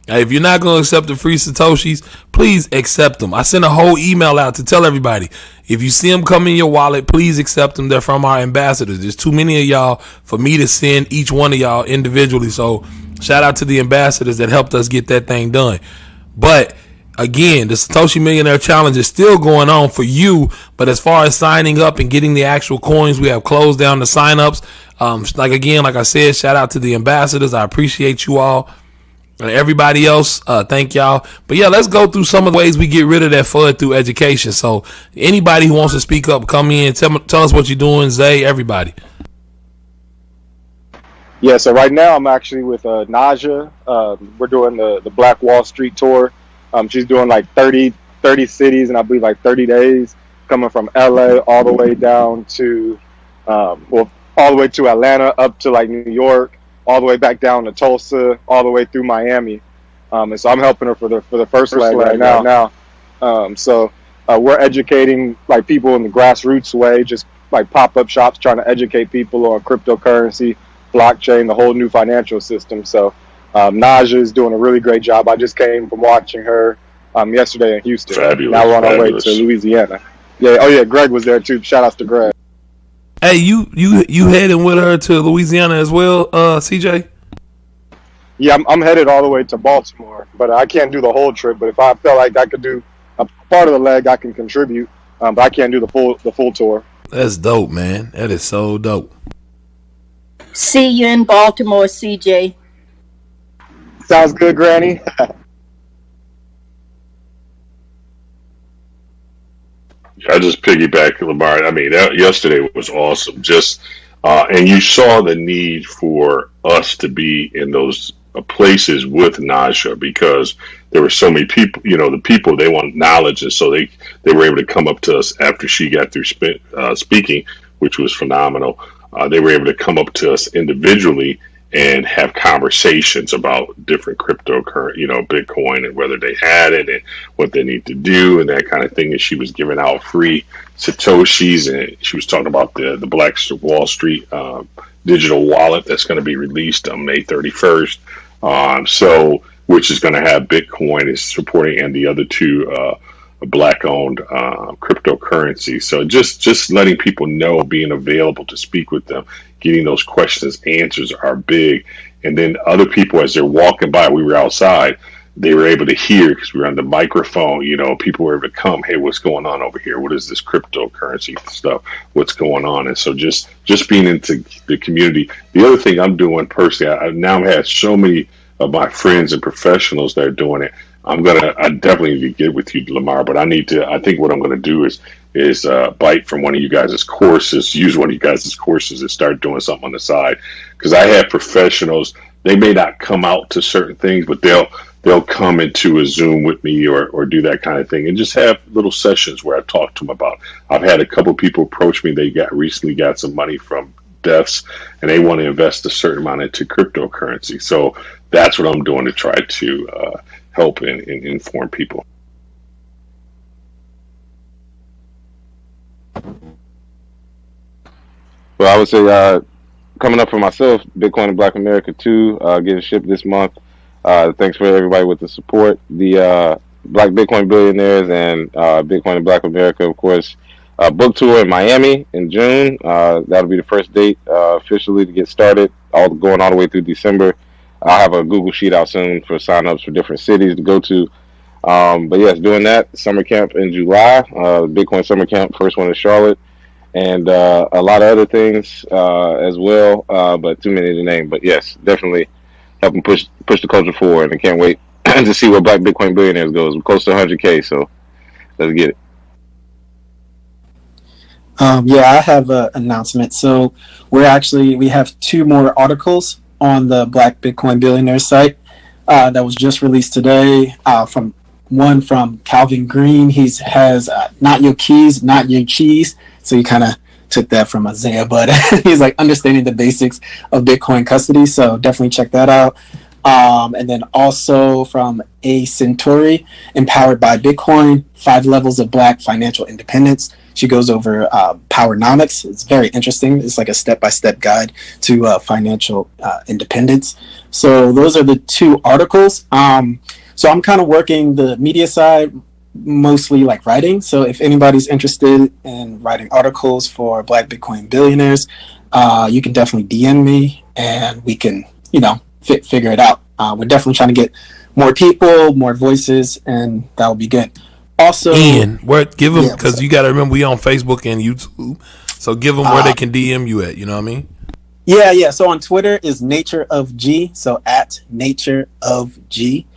If you're not going to accept the free Satoshis, please accept them. I sent a whole email out to tell everybody, if you see them come in your wallet, please accept them. They're from our ambassadors. There's too many of y'all for me to send each one of y'all individually. So shout out to the ambassadors that helped us get that thing done. But again, the Satoshi Millionaire Challenge is still going on for you. But as far as signing up and getting the actual coins, we have closed down the signups. Like I said, shout out to the ambassadors. I appreciate you all. And everybody else, thank y'all. But yeah, let's go through some of the ways we get rid of that FUD through education. So anybody who wants to speak up, come in, tell us what you're doing. Zay, everybody. Yeah, so right now I'm actually with Naja. We're doing the Black Wall Street tour. She's doing like 30 cities, and I believe like 30 days, coming from LA all the way down to, all the way to Atlanta, up to like New York, all the way back down to Tulsa, all the way through Miami. and so I'm helping her for the first leg right now. So we're educating like people in the grassroots way, just like pop-up shops trying to educate people on cryptocurrency, blockchain, the whole new financial system. So Naja is doing a really great job. I just came from watching her yesterday in Houston. Fabulous. Now we're on our way Fabulous. to Louisiana. Yeah. Oh yeah, Greg was there too. Shout outs to Greg. Hey, you heading with her to Louisiana as well, CJ? Yeah, I'm headed all the way to Baltimore, but I can't do the whole trip. But if I felt like I could do a part of the leg, I can contribute. But I can't do the full tour. That's dope, man. That is so dope. See you in Baltimore, CJ. Sounds good, Granny. I just piggyback Lamar. I mean, yesterday was awesome. Just and you saw the need for us to be in those places with Naja because there were so many people. You know, the people they want knowledge, and so they were able to come up to us after she got through speaking, which was phenomenal. They were able to come up to us individually and have conversations about different cryptocurrency, you know, Bitcoin and whether they had it and what they need to do and that kind of thing. And she was giving out free Satoshis, and she was talking about the Black Wall Street digital wallet that's going to be released on May 31st. So, which is going to have Bitcoin is supporting and the other two Black-owned cryptocurrency. So just letting people know, being available to speak with them, getting those questions answers are big. And then other people, as they're walking by, we were outside, they were able to hear because we were on the microphone. You know, people were able to come, hey, what's going on over here? What is this cryptocurrency stuff? What's going on? And so just being into the community. The other thing I'm doing personally, I now have so many of my friends and professionals that are doing it. I definitely need to get with you, Lamar, but I think what I'm going to do is bite from one of you guys' courses, use one of you guys' courses and start doing something on the side. Because I have professionals, they may not come out to certain things, but they'll come into a Zoom with me or do that kind of thing and just have little sessions where I talk to them about. I've had a couple people approach me. They recently got some money from deaths and they want to invest a certain amount into cryptocurrency. So that's what I'm doing to try to help and inform people. Well, I would say coming up for myself, Bitcoin in Black America 2, getting shipped this month. Thanks for everybody with the support. The Black Bitcoin Billionaires and Bitcoin in Black America, of course, book tour in Miami in June. That'll be the first date officially to get started, going all the way through December. I'll have a Google Sheet out soon for signups for different cities to go to. But yes, doing that. Summer camp in July, Bitcoin summer camp, first one in Charlotte, and a lot of other things as well, but too many to name. But yes, definitely helping push the culture forward, and I can't wait to see where Black Bitcoin Billionaires goes. We're close to 100K, so let's get it. Yeah, I have an announcement. So we have 2 more articles on the Black Bitcoin Billionaire site that was just released today. From Calvin Green. He has not your keys, not your cheese. So he kind of took that from Isaiah, but he's like understanding the basics of Bitcoin custody. So definitely check that out. And then also from A Centauri, Empowered by Bitcoin, 5 Levels of Black Financial Independence. She goes over Powernomics. It's very interesting. It's like a step-by-step guide to financial independence. So those are the 2 articles. So I'm kind of working the media side, mostly like writing. So if anybody's interested in writing articles for Black Bitcoin Billionaires, you can definitely DM me and we can, figure it out. We're definitely trying to get more people, more voices, and that will be good. Also, Ian, give them, because you got to remember we on Facebook and YouTube, so give them where they can DM you at. You know what I mean? Yeah. So on Twitter is Nature of G. So at Nature of G,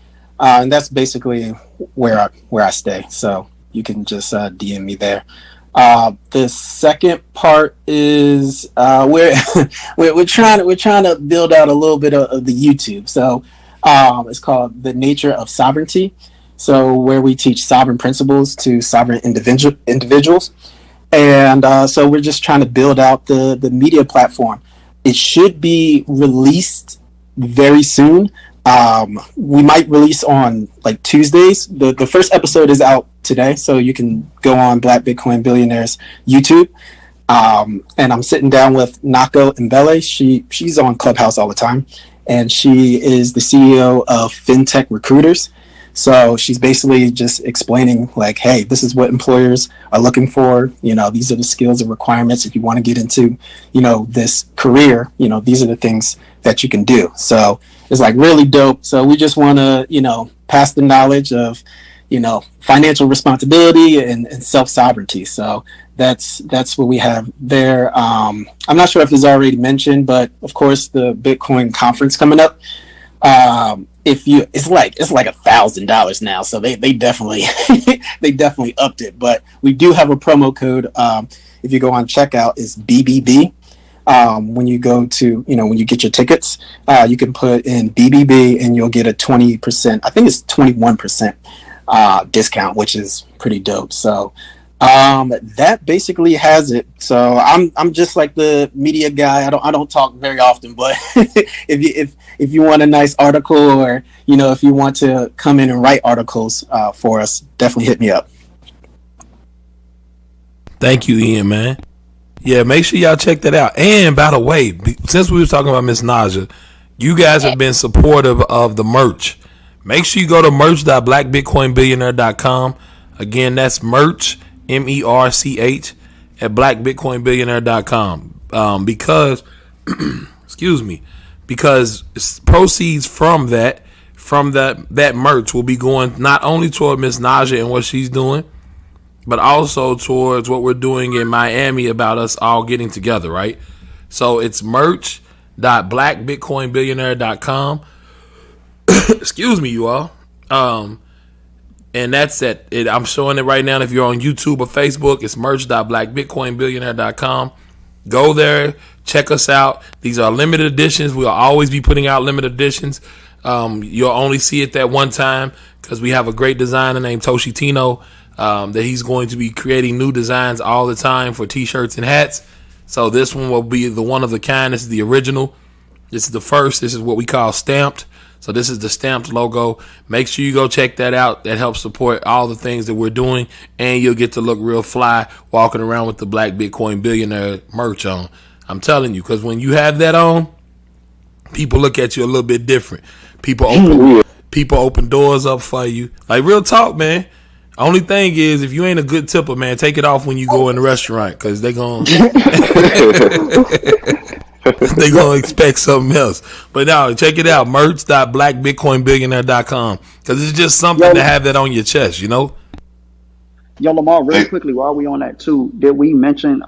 and that's basically where I stay. So you can just DM me there. The second part is we're trying to build out a little bit of the YouTube. So it's called The Nature of Sovereignty. So where we teach sovereign principles to sovereign individuals. And so we're just trying to build out the media platform. It should be released very soon. We might release on like Tuesdays. The first episode is out today, so you can go on Black Bitcoin Billionaires YouTube. And I'm sitting down with Nako Mbele. She's on Clubhouse all the time, and she is the CEO of FinTech Recruiters. So she's basically just explaining like, hey, this is what employers are looking for. You know, these are the skills and requirements if you want to get into, you know, this career. You know, these are the things that you can do. So it's like really dope. So we just want to, you know, pass the knowledge of, you know, financial responsibility and self-sovereignty. So that's what we have there. I'm not sure if it's already mentioned, but of course the Bitcoin conference coming up. It's like $1,000 now, so they definitely they definitely upped it. But we do have a promo code. If you go on checkout, is BBB. When you go to, you know, when you get your tickets, you can put in BBB and you'll get a 20%. I think it's 21% discount, which is pretty dope. So that basically has it. So I'm just like the media guy. I don't talk very often, but if you want a nice article, or you know, if you want to come in and write articles for us, definitely hit me up. Thank you, Ian, man. Yeah, make sure y'all check that out. And by the way, since we were talking about Miss Naja, you guys have been supportive of the merch. Make sure you go to merch.blackbitcoinbillionaire.com. Again, that's merch, MERCH, at blackbitcoinbillionaire.com. Because, excuse me, because proceeds from that merch will be going not only toward Miss Naja and what she's doing, but also towards what we're doing in Miami about us all getting together, right? So it's merch.blackbitcoinbillionaire.com. Excuse me, you all. And that's it. I'm showing it right now. If you're on YouTube or Facebook, it's merch.blackbitcoinbillionaire.com. Go there, check us out. These are limited editions. We'll always be putting out limited editions. You'll only see it that one time because we have a great designer named Toshi Tino. That he's going to be creating new designs all the time for t-shirts and hats. So this one will be the one of the kind. This is the original. This is the first. This is what we call stamped. So this is the stamped logo. Make sure you go check that out. That helps support all the things that we're doing, and you'll get to look real fly walking around with the Black Bitcoin Billionaire merch on. I'm telling you, because when you have that on, people look at you a little bit different. People open doors up for you. Like real talk, man. Only thing is, if you ain't a good tipper, man, take it off when you go in the restaurant, because they gonna expect something else. But no, check it out, merch.blackbitcoinbillionaire.com, because it's just something to have that on your chest, you know. Yo, Lamar, really quickly, while we on that too, did we mention?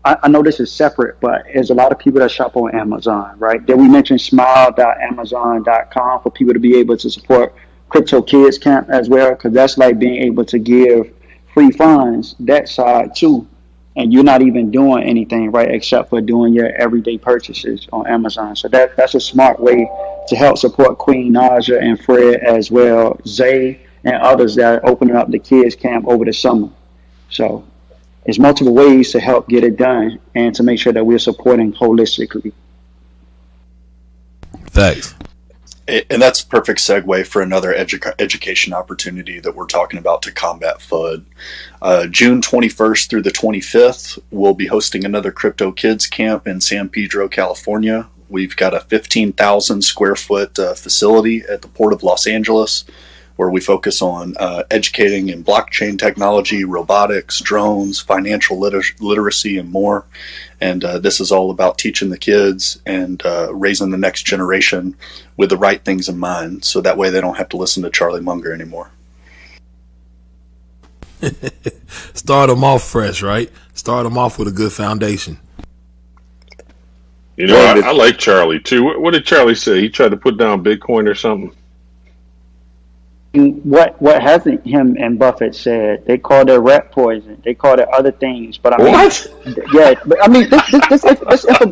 I know this is separate, but there's a lot of people that shop on Amazon, right? Did we mention smile.amazon.com for people to be able to support Crypto Kids Camp as well? Because that's like being able to give free funds that side too, and you're not even doing anything, right, except for doing your everyday purchases on Amazon. So that's a smart way to help support Queen Naja and Fred as well, Zay and others that are opening up the kids camp over the summer. So there's multiple ways to help get it done and to make sure that we're supporting holistically. Thanks. And that's a perfect segue for another education opportunity that we're talking about to combat FUD. June 21st through the 25th, we'll be hosting another Crypto Kids Camp in San Pedro, California. We've got a 15,000 square foot facility at the Port of Los Angeles, where we focus on educating in blockchain technology, robotics, drones, financial literacy, and more. And this is all about teaching the kids and raising the next generation with the right things in mind, so that way they don't have to listen to Charlie Munger anymore. Start them off fresh, right? Start them off with a good foundation. You know, I like Charlie too. What did Charlie say? He tried to put down Bitcoin or something? What hasn't him and Buffett said? They called it rat poison. They called it other things. But I mean, what? Yeah, but I mean,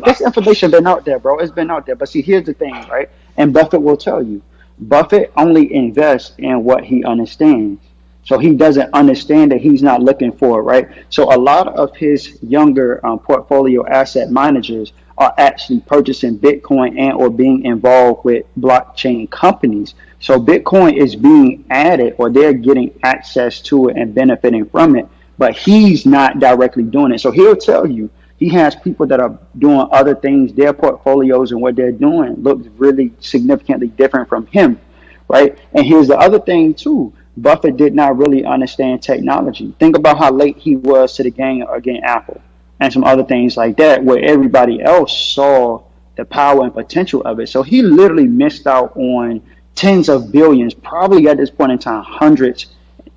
this information been out there, bro. It's been out there. But see, here's the thing, right? And Buffett will tell you, Buffett only invests in what he understands. So he doesn't understand that he's not looking for it, right? So a lot of his younger portfolio asset managers are actually purchasing Bitcoin and or being involved with blockchain companies. So Bitcoin is being added, or they're getting access to it and benefiting from it, but he's not directly doing it. So he'll tell you he has people that are doing other things. Their portfolios and what they're doing looks really significantly different from him, right? And here's the other thing too. Buffett did not really understand technology. Think about how late he was to the game against Apple and some other things like that, where everybody else saw the power and potential of it. So he literally missed out on tens of billions, probably at this point in time, hundreds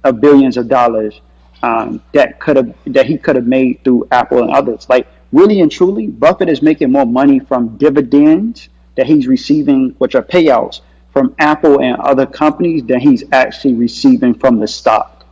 of billions of dollars that he could have made through Apple and others. Like really and truly, Buffett is making more money from dividends that he's receiving, which are payouts from Apple and other companies, than he's actually receiving from the stock.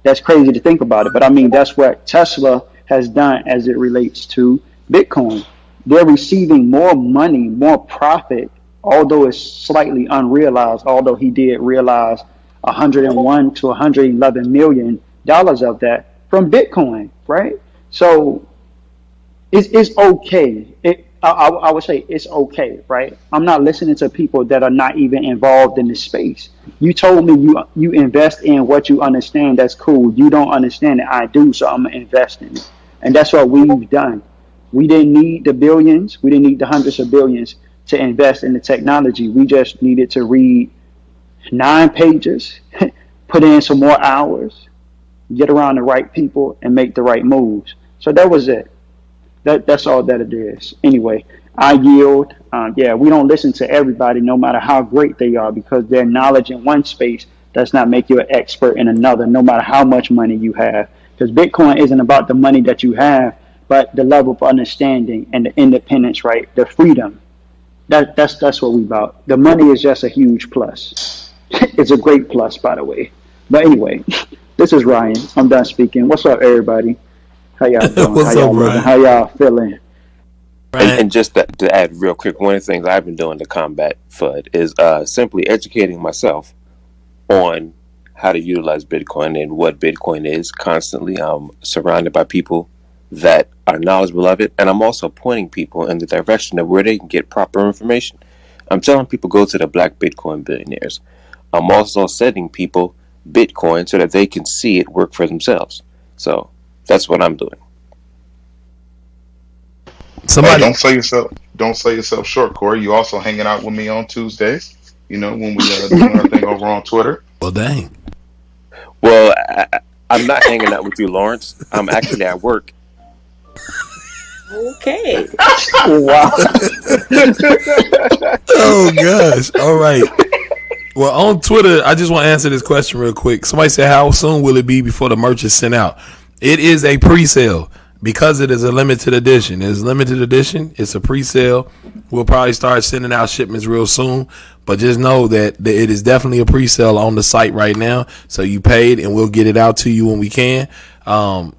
That's crazy to think about it, but I mean that's what Tesla has done as it relates to Bitcoin. They're receiving more money, more profit, although it's slightly unrealized, although he did realize 101 to 111 million dollars of that from Bitcoin, right? So it's okay. I would say it's okay, right? I'm not listening to people that are not even involved in the space. You told me you invest in what you understand. That's cool. You don't understand it. I do, so I'm gonna invest in it. And that's what we've done. We didn't need the billions. We didn't need the hundreds of billions to invest in the technology. We just needed to read 9 pages, put in some more hours, get around the right people, and make the right moves. So that was it. That's all that it is. Anyway, I yield. We don't listen to everybody, no matter how great they are, because their knowledge in one space does not make you an expert in another, no matter how much money you have. Because Bitcoin isn't about the money that you have, but the level of understanding and the independence, right? The freedom. That's what we about. The money is just a huge plus. It's a great plus, by the way. But anyway, this is Ryan. I'm done speaking. What's up, everybody? How y'all doing? What's How y'all up, living? Ryan? How y'all feeling? And just to add real quick, one of the things I've been doing to combat FUD is simply educating myself on how to utilize Bitcoin and what Bitcoin is constantly. I'm surrounded by people that are knowledgeable of it, and I'm also pointing people in the direction of where they can get proper information. I'm telling people go to the Black Bitcoin Billionaires. I'm also sending people Bitcoin so that they can see it work for themselves. So that's what I'm doing. Somebody, Don't sell yourself short, Corey. You also hanging out with me on Tuesdays. You know when we doing our thing over on Twitter. well, dang. Well, I'm not hanging out with you, Lawrence. I'm actually at work. Okay. Wow. Oh gosh. All right. Well, on Twitter, I just want to answer this question real quick. Somebody said, "How soon will it be before the merch is sent out?" It is a pre-sale because it is a limited edition. It's limited edition. It's a pre-sale. We'll probably start sending out shipments real soon, but just know that it is definitely a pre-sale on the site right now. So you paid, and we'll get it out to you when we can.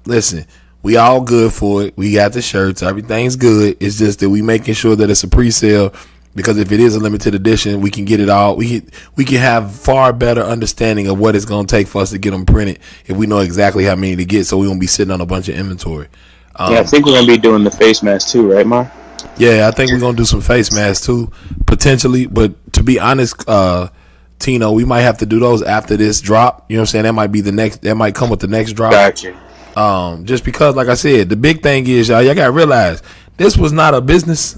Listen, we all good for it. We got the shirts. Everything's good. It's just that we making sure that it's a pre-sale. Because if it is a limited edition, we can get it all. We can have far better understanding of what it's going to take for us to get them printed if we know exactly how many to get, so we won't be sitting on a bunch of inventory. I think we're gonna be doing the face mask too, right, Mar? Yeah, I think we're going to do some face masks too, potentially. But to be honest, Tino, we might have to do those after this drop. You know what I'm saying? That might be the next. That might come with the next drop. Gotcha. Just because, like I said, the big thing is, y'all got to realize this was not a business.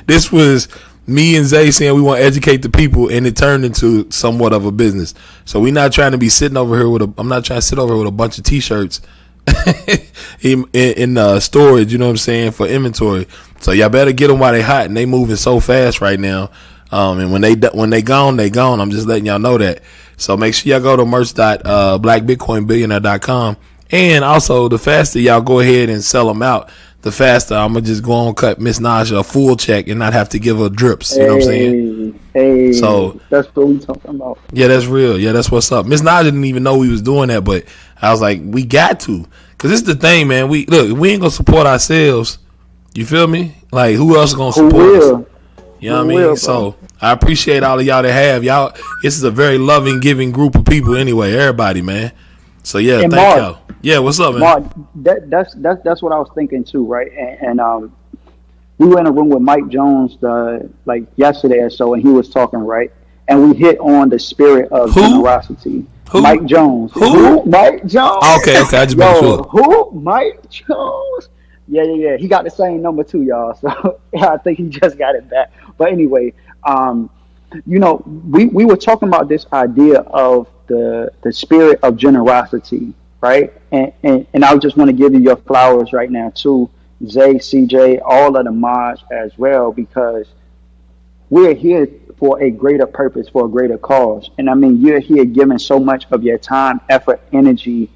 This was me and Zay saying we want to educate the people, and it turned into somewhat of a business. So we're not trying to be sitting over here I'm not trying to sit over here with a bunch of T-shirts in storage. You know what I'm saying, for inventory. So y'all better get them while they hot, and they moving so fast right now. And when they gone, they gone. I'm just letting y'all know that. So make sure y'all go to merch.blackbitcoinbillionaire.com. And also, the faster y'all go ahead and sell them out, the faster I'm going to just go on cut Miss Naja a full check and not have to give her drips. You know what I'm saying? Hey, so that's what we talking about. Yeah, that's real. Yeah, that's what's up. Miss Naja didn't even know we was doing that, but I was like, we got to. Because this is the thing, man. We ain't going to support ourselves. You feel me? Like, who else is going to support us? You know what I mean? So I appreciate all of y'all that have. Y'all, this is a very loving, giving group of people anyway. Everybody, man. So yeah, And thank Mark, y'all. Yeah, what's up, man? Mark, that's what I was thinking too, right? And we were in a room with Mike Jones like yesterday or so, and he was talking, right, and we hit on the spirit of generosity. Who? Mike Jones. Who? Mike Jones. Okay, I just made sure. Who? Mike Jones. Yeah. He got the same number too, y'all. So I think he just got it back. But anyway, we were talking about this idea of the spirit of generosity, right? And I just want to give you your flowers right now too, Zay, CJ, all of the mods as well, because we're here for a greater purpose, for a greater cause. And I mean, you're here giving so much of your time, effort, energy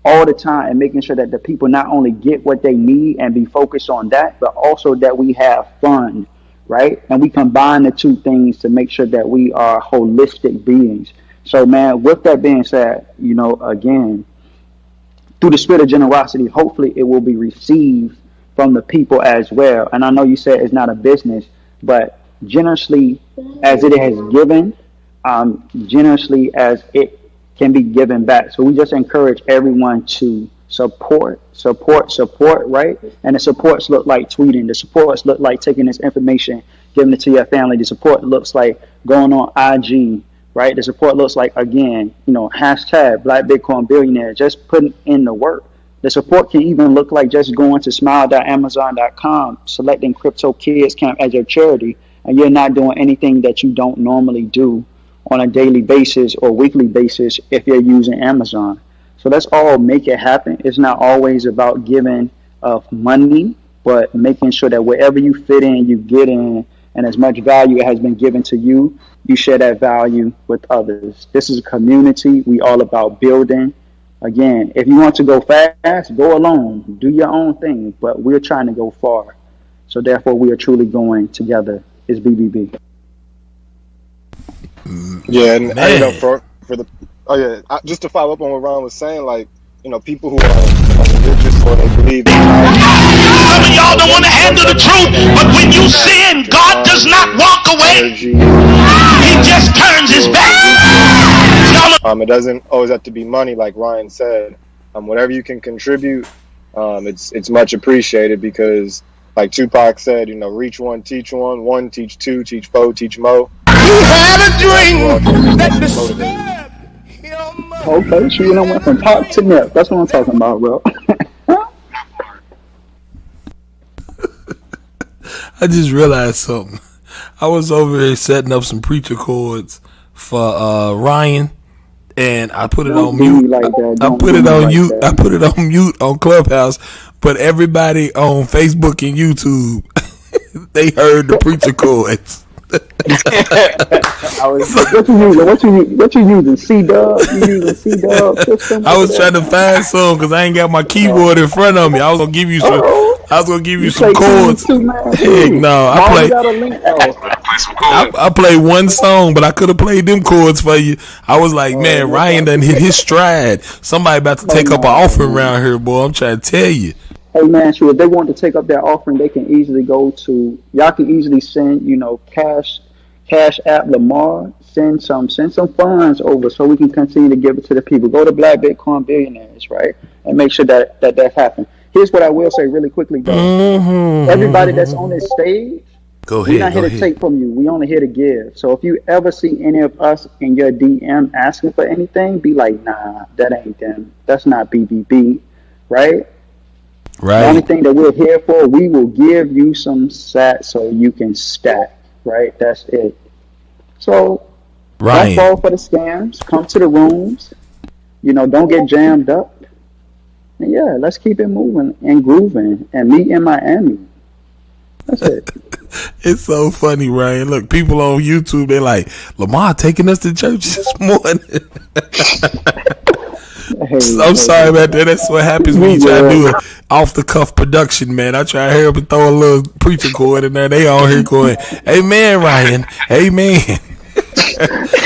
all the time, and making sure that the people not only get what they need and be focused on that, but also that we have fun, right? And we combine the two things to make sure that we are holistic beings. So, man, with that being said, again, through the spirit of generosity, hopefully it will be received from the people as well. And I know you said it's not a business, but generously as it has given, generously as it can be given back. So we just encourage everyone to support, right? And the supports look like tweeting. The supports look like taking this information, giving it to your family. The support looks like going on IG, right? The support looks like, again, hashtag Black Bitcoin Billionaire, just putting in the work. The support can even look like just going to smile.amazon.com, selecting Crypto Kids Camp as your charity, and you're not doing anything that you don't normally do on a daily basis or weekly basis if you're using Amazon. So let's all make it happen. It's not always about giving of money, but making sure that wherever you fit in, you get in, and as much value has been given to you, you share that value with others. This is a community. We all about building. Again, if you want to go fast, go alone. Do your own thing, but we're trying to go far. So therefore, we are truly going together. It's BBB. Yeah, and for the just to follow up on what Ron was saying, like, people who are religious or they believe some of y'all don't want to handle the truth, but when you sin, God does not walk away. He just turns his back. It doesn't always have to be money, like Ryan said. Whatever you can contribute, it's much appreciated, because like Tupac said, reach one, teach one, teach two, teach four, teach mo. He had a dream that Okay, so went from pop to nip. That's what I'm talking about, bro. I just realized something. I was over here setting up some preacher chords for Ryan, and I put it on mute. I put it on mute. I put it on mute on Clubhouse, but everybody on Facebook and YouTube, they heard the preacher chords. What you using? C-Dub? You using C-Dub system? I was trying to find some because I ain't got my keyboard in front of me. I was gonna give you some. I was gonna give you some chords. Heck no, I played one song, but I could have played them chords for you. I was like, man, Ryan done hit his stride. Somebody about to take up an offering around here, boy. I'm trying to tell you. Hey man, sure. If they want to take up their offering, they can easily go to. Y'all can easily send, Cash App Lamar. Send some funds over so we can continue to give it to the people. Go to Black Bitcoin Billionaires, right, and make sure that happens. Here's what I will say really quickly, though. Mm-hmm. Everybody that's on this stage, we're not here to take from you. We only here to give. So if you ever see any of us in your DM asking for anything, be like, nah, that ain't them. That's not BBB, right? Right. The only thing that we're here for, we will give you some sat so you can stack, right? That's it. So don't fall for the scams. Come to the rooms. Don't get jammed up. And yeah, let's keep it moving and grooving and meet in Miami. That's it. It's so funny, Ryan. Look, people on YouTube, they're like, Lamar taking us to church this morning. I'm sorry about that. That's what happens when you try to do an off-the-cuff production, man. I try to hurry up and throw a little preacher chord in there. They all here going, amen, Ryan. Amen.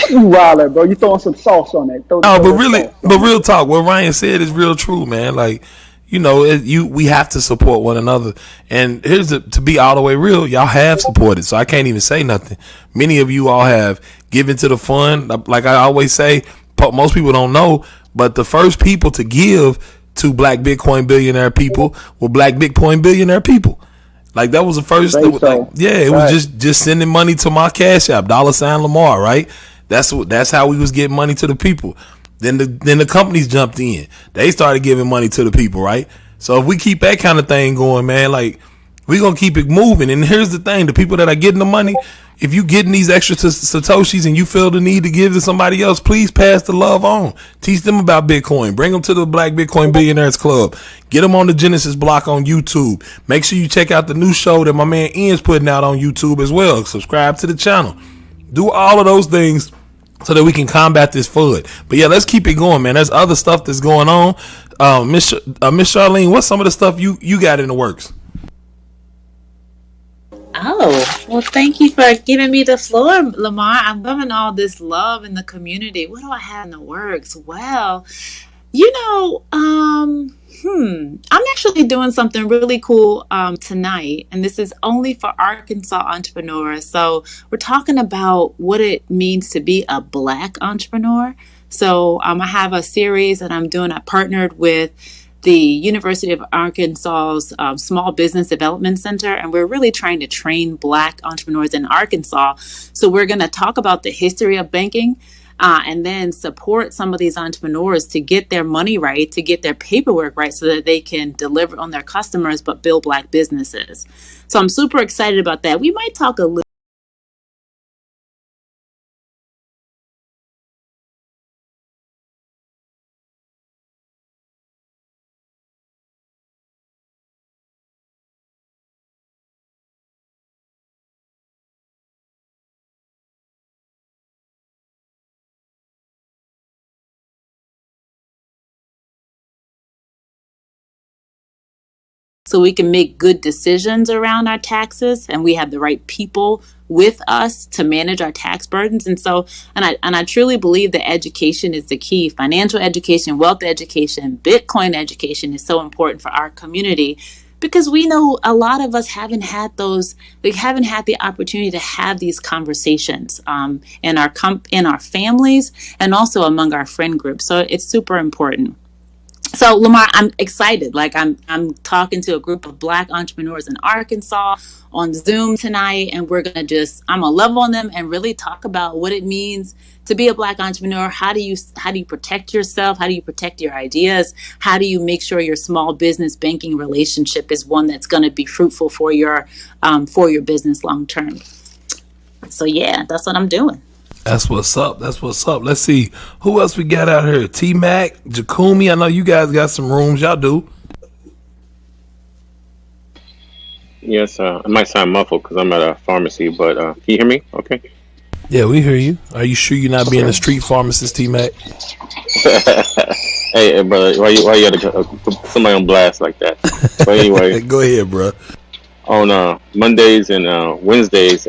You wildin', bro. You throwing some sauce on it. But real talk, what Ryan said is real true, man. Like, we have to support one another. And to be all the way real, y'all have supported, so I can't even say nothing. Many of you all have given to the fund. Like I always say, most people don't know, but the first people to give to Black Bitcoin Billionaire people were Black Bitcoin Billionaire people. Like that was the first. Say so. It was just sending money to my Cash App, $Lamar, right? That's how we was getting money to the people. Then the companies jumped in. They started giving money to the people, right? So if we keep that kind of thing going, man, like we gonna keep it moving. And here's the thing: the people that are getting the money, if you getting these extra satoshis and you feel the need to give to somebody else, please pass the love on. Teach them about Bitcoin. Bring them to the Black Bitcoin Billionaires Club. Get them on the Genesis Block on YouTube. Make sure you check out the new show that my man Ian's putting out on YouTube as well. Subscribe to the channel. Do all of those things so that we can combat this FUD. But yeah, let's keep it going, man. There's other stuff that's going on. Miss Charlene, what's some of the stuff you got in the works? Oh, well, thank you for giving me the floor, Lamar. I'm loving all this love in the community. What do I have in the works? Well, I'm actually doing something really cool tonight, and this is only for Arkansas entrepreneurs. So we're talking about what it means to be a Black entrepreneur. So I have a series that I'm doing. I partnered with the University of Arkansas's Small Business Development Center, and we're really trying to train Black entrepreneurs in Arkansas. So we're going to talk about the history of banking, and then support some of these entrepreneurs to get their money right, to get their paperwork right, so that they can deliver on their customers but build Black businesses. So I'm super excited about that. We might talk a little so we can make good decisions around our taxes, and we have the right people with us to manage our tax burdens. And so, and I truly believe that education is the key. Financial education, wealth education, Bitcoin education is so important for our community, because we know a lot of us haven't had the opportunity to have these conversations in our families and also among our friend groups. So it's super important. So Lamar, I'm excited. Like I'm talking to a group of Black entrepreneurs in Arkansas on Zoom tonight, and I'm gonna love on them and really talk about what it means to be a Black entrepreneur. How do you protect yourself? How do you protect your ideas? How do you make sure your small business banking relationship is one that's going to be fruitful for your business long term? So yeah, that's what I'm doing. That's what's up. Let's see who else we got out here. T-Mac, Jakumi. I know you guys got some rooms. Y'all do. Yes, I might sound muffled because I'm at a pharmacy, but can you hear me? Okay. Yeah, we hear you. Are you sure you're not being a street pharmacist, T-Mac? Hey, brother, why you had to put somebody on blast like that? But anyway, go ahead, bro. On Mondays and Wednesdays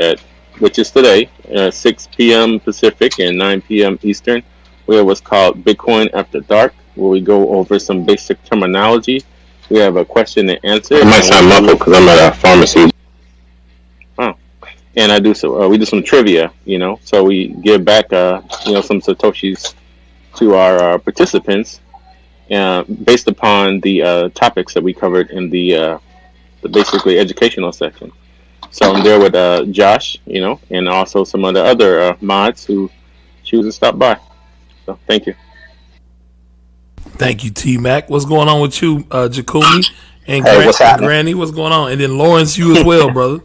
which is today, 6 p.m. Pacific and 9 p.m. Eastern, we have what's called Bitcoin After Dark, where we go over some basic terminology. We have a question and answer. It might sound muffled because I'm at a pharmacy. Oh, and we do some trivia, so we give back, some satoshis to our participants, based upon the topics that we covered in the basically educational section. So I'm there with Josh, and also some of the other mods who choose to stop by. So thank you. Thank you, T-Mac. What's going on with you, Jakumi? And what's happening? Granny, what's going on? And then Lawrence, you as well, brother.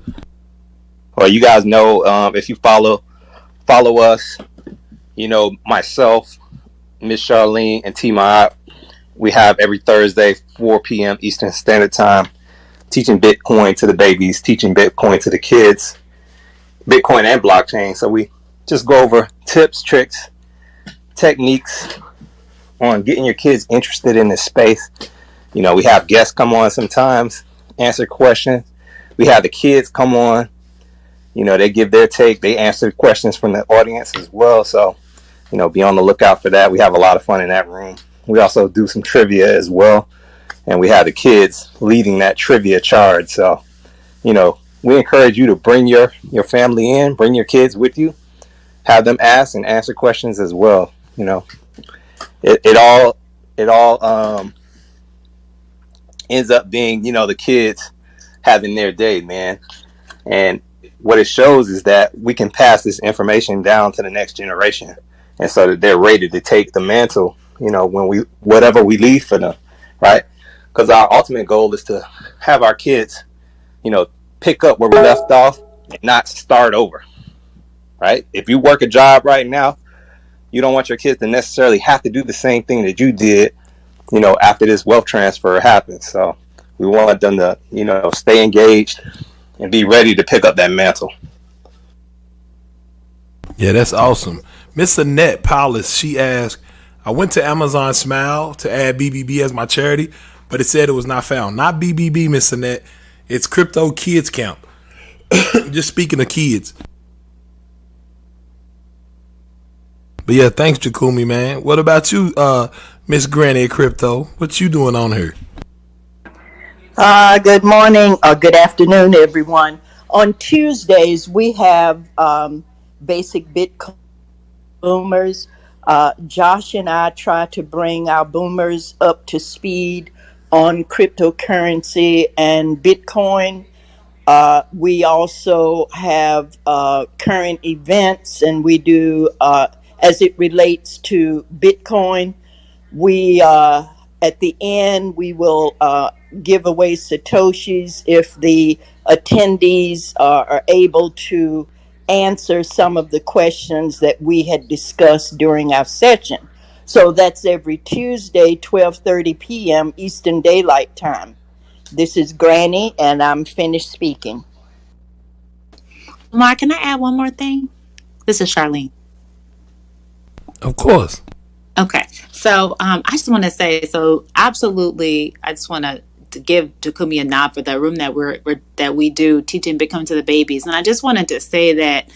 Well, you guys know, if you follow us, myself, Miss Charlene, and T-Mod, we have every Thursday, 4 p.m. Eastern Standard Time, teaching Bitcoin to the babies, teaching Bitcoin to the kids, Bitcoin and blockchain. So we just go over tips, tricks, techniques on getting your kids interested in this space. We have guests come on sometimes, answer questions. We have the kids come on, they give their take, they answer questions from the audience as well. So, be on the lookout for that. We have a lot of fun in that room. We also do some trivia as well. And we have the kids leading that trivia charge. So, we encourage you to bring your family in, bring your kids with you, have them ask and answer questions as well. It all ends up being, the kids having their day, man. And what it shows is that we can pass this information down to the next generation, and so that they're ready to take the mantle, when whatever we leave for them, right? Because our ultimate goal is to have our kids, pick up where we left off and not start over, right? If you work a job right now, you don't want your kids to necessarily have to do the same thing that you did, after this wealth transfer happens. So we want them to, stay engaged and be ready to pick up that mantle. Yeah, that's awesome. Miss Annette Paulus, she asked, I went to Amazon Smile to add BBB as my charity, but it said it was not found. Not BBB, Miss Annette. It's Crypto Kids Camp. Just speaking of kids. But yeah, thanks, Jakumi, man. What about you, Miss Granny at Crypto? What you doing on here? Good morning or good afternoon, everyone. On Tuesdays, we have Basic Bitcoin Boomers. Josh and I try to bring our boomers up to speed on cryptocurrency and Bitcoin. We also have current events, and we do, as it relates to Bitcoin, we at the end, we will give away Satoshis if the attendees are able to answer some of the questions that we had discussed during our session. So that's every Tuesday, 12:30 p.m. Eastern Daylight Time. This is Granny, and I'm finished speaking. Mark, can I add one more thing? This is Charlene. Of course. Okay. So I just want to say, absolutely, I just want to give Takumi a nod for the room that we do teaching Bitcoin to the babies. And I just wanted to say that,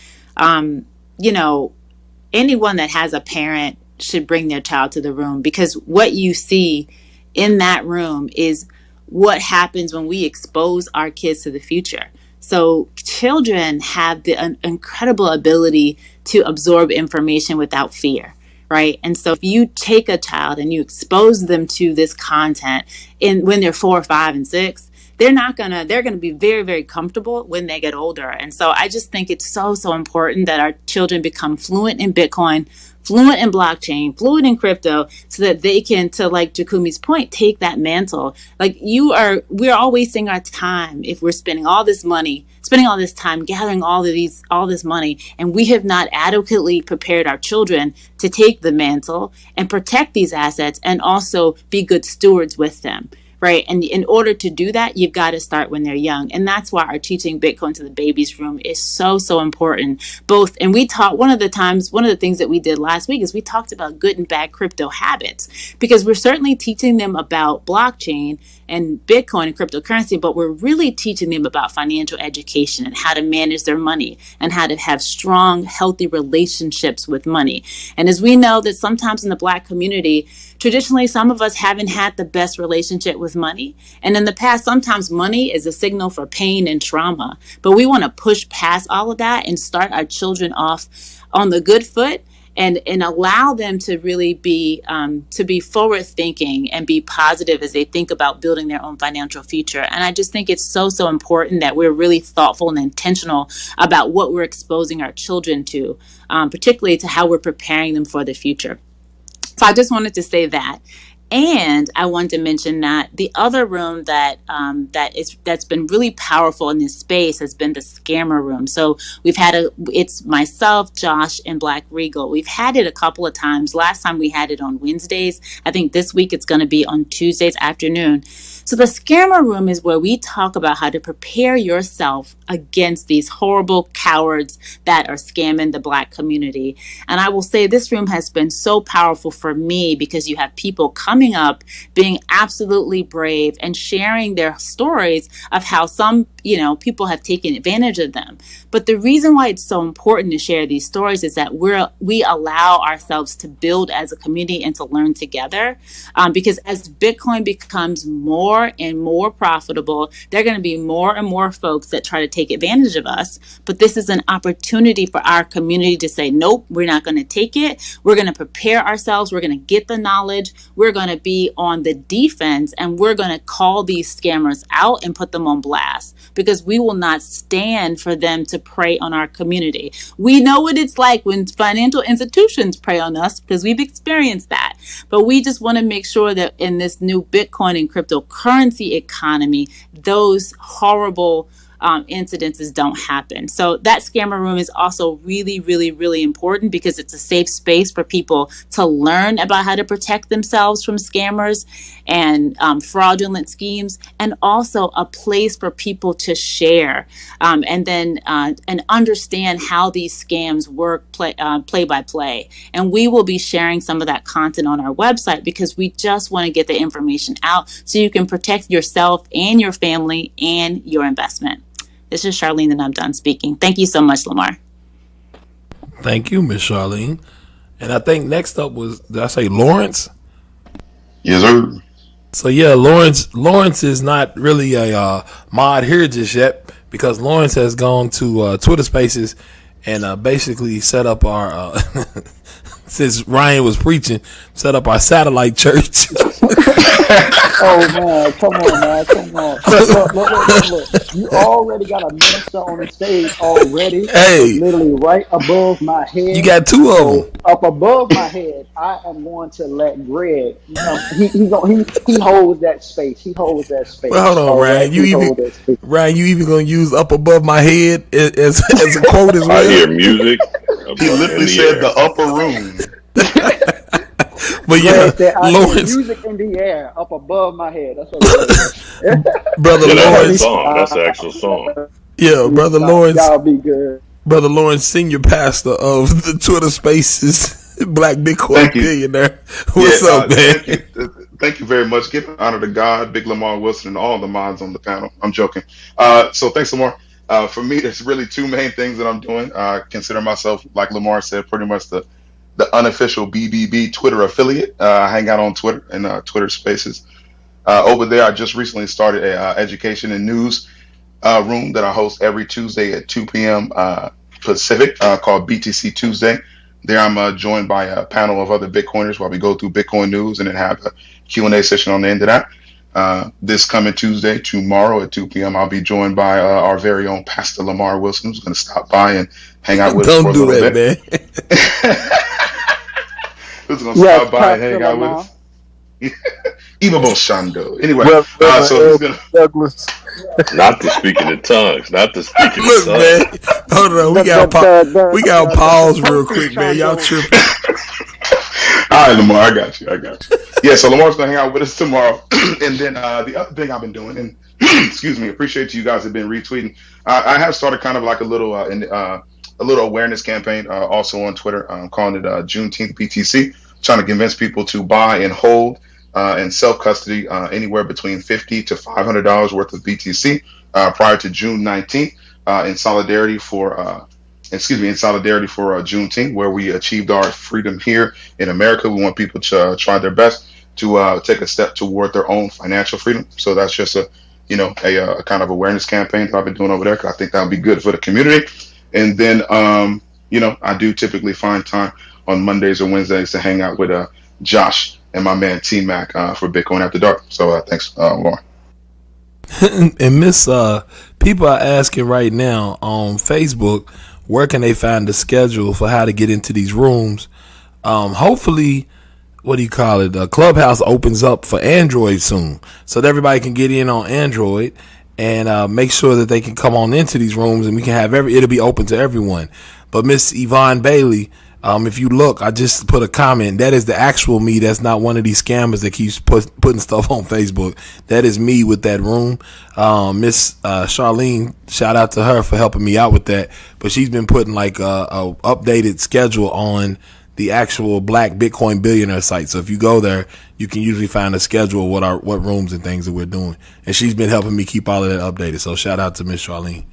anyone that has a parent should bring their child to the room, because what you see in that room is what happens when we expose our kids to the future. So children have the incredible ability to absorb information without fear. Right. And so if you take a child and you expose them to this content when they're 4, 5, and 6, they're going to be very, very comfortable when they get older. And so I just think it's so, so important that our children become fluent in Bitcoin, fluent in blockchain, fluent in crypto, so that they can, to like Jakumi's point, take that mantle. Like we're all wasting our time if we're spending all this time gathering all this money, and we have not adequately prepared our children to take the mantle and protect these assets and also be good stewards with them. Right. And in order to do that, you've got to start when they're young. And that's why our teaching Bitcoin to the babies room is so, so important. And we taught one of the things that we did last week is we talked about good and bad crypto habits, because we're certainly teaching them about blockchain and Bitcoin and cryptocurrency, but we're really teaching them about financial education and how to manage their money and how to have strong, healthy relationships with money. And as we know that sometimes in the Black community, traditionally, some of us haven't had the best relationship with money. And in the past, sometimes money is a signal for pain and trauma. But we want to push past all of that and start our children off on the good foot and allow them to really be forward thinking and be positive as they think about building their own financial future. And I just think it's so, so important that we're really thoughtful and intentional about what we're exposing our children to, particularly to how we're preparing them for the future. So I just wanted to say that. And I wanted to mention that the other room that's been really powerful in this space has been the scammer room. So it's myself, Josh, and Black Regal. We've had it a couple of times. Last time we had it on Wednesdays. I think this week it's going to be on Tuesdays afternoon. So the scammer room is where we talk about how to prepare yourself against these horrible cowards that are scamming the Black community. And I will say this room has been so powerful for me because you have people coming up, being absolutely brave and sharing their stories of how some, people have taken advantage of them. But the reason why it's so important to share these stories is that we allow ourselves to build as a community and to learn together. Because as Bitcoin becomes more more and more profitable. There are going to be more and more folks that try to take advantage of us. But this is an opportunity for our community to say, nope, we're not going to take it. We're going to prepare ourselves. We're going to get the knowledge. We're going to be on the defense, and we're going to call these scammers out and put them on blast, because we will not stand for them to prey on our community. We know what it's like when financial institutions prey on us, because we've experienced that. But we just want to make sure that in this new Bitcoin and cryptocurrency economy, those horrible incidences don't happen. So that scammer room is also really, really, really important, because it's a safe space for people to learn about how to protect themselves from scammers and fraudulent schemes, and also a place for people to share and understand how these scams work play by play. And we will be sharing some of that content on our website, because we just want to get the information out so you can protect yourself and your family and your investment. This is Charlene, and I'm done speaking. Thank you so much, Lamar. Thank you, Miss Charlene. And I think next up was, did I say Lawrence? Yes, sir. So yeah, Lawrence is not really a mod here just yet, because Lawrence has gone to Twitter Spaces and basically set up our since Ryan was preaching, set up our satellite church. Oh man, come on, man, come on. Look. You already got a minister on the stage already. Hey, literally right above my head. You got two of them up above my head. I am going to let Greg. He holds that space. He holds that space. Well, hold on, Ryan. You even gonna use up above my head as a quote as well? I hear music. He literally said the upper room. But yeah, Lawrence, music in the air up above my head. That's what Brother Lawrence. That's the actual song. Yeah, Brother Lawrence. Y'all be good. Brother Lawrence, senior pastor of the Twitter Spaces, Black Bitcoin Billionaire. What's up, man? Thank you very much. Give honor to God, Big Lamar Wilson, and all the mods on the panel. I'm joking. So thanks, Lamar. For me, there's really two main things that I'm doing. I consider myself, like Lamar said, pretty much the unofficial BBB Twitter affiliate. I hang out on Twitter and Twitter Spaces. Over there, I just recently started a education and news room that I host every Tuesday at 2 p.m. Pacific called BTC Tuesday. There I'm joined by a panel of other Bitcoiners while we go through Bitcoin news and then have a Q&A session on the end of that. This coming Tuesday, tomorrow at 2 p.m., I'll be joined by our very own Pastor Lamar Wilson, who's going to stop by and hang out with us for a little bit. Don't do that, man. Who's going to stop by and hang out with us. Imamo Shando. Anyway, so he's going to... Douglas. Not to speak in the tongues. Not to speak in the tongues. Man, hold on. We got to pause real quick, man. Y'all tripping. All right, Lamar, I got you. Yeah, so Lamar's gonna hang out with us tomorrow, and then the other thing I've been doing, and excuse me, appreciate you guys have been retweeting. I have started kind of like a little awareness campaign, also on Twitter. I'm calling it Juneteenth BTC, trying to convince people to buy and hold and self custody anywhere between $50 to $500 worth of BTC prior to June 19th in solidarity for. In solidarity for Juneteenth, where we achieved our freedom here in America. We want people to try their best to take a step toward their own financial freedom. So that's just a kind of awareness campaign that I've been doing over there, because I think that would be good for the community. And then, I do typically find time on Mondays or Wednesdays to hang out with Josh and my man T-Mac for Bitcoin After Dark. So thanks, Lauren. And Miss, people are asking right now on Facebook, where can they find the schedule for how to get into these rooms? Hopefully, Clubhouse opens up for Android soon, so that everybody can get in on Android and make sure that they can come on into these rooms, and we can have it'll be open to everyone. But Miss Yvonne Bailey, if you look, I just put a comment. That is the actual me. That's not one of these scammers that keeps putting stuff on Facebook. That is me with that room. Miss Charlene, shout out to her for helping me out with that. But she's been putting like a updated schedule on the actual Black Bitcoin Billionaire site. So if you go there, you can usually find a schedule of what rooms and things that we're doing. And she's been helping me keep all of that updated. So shout out to Miss Charlene.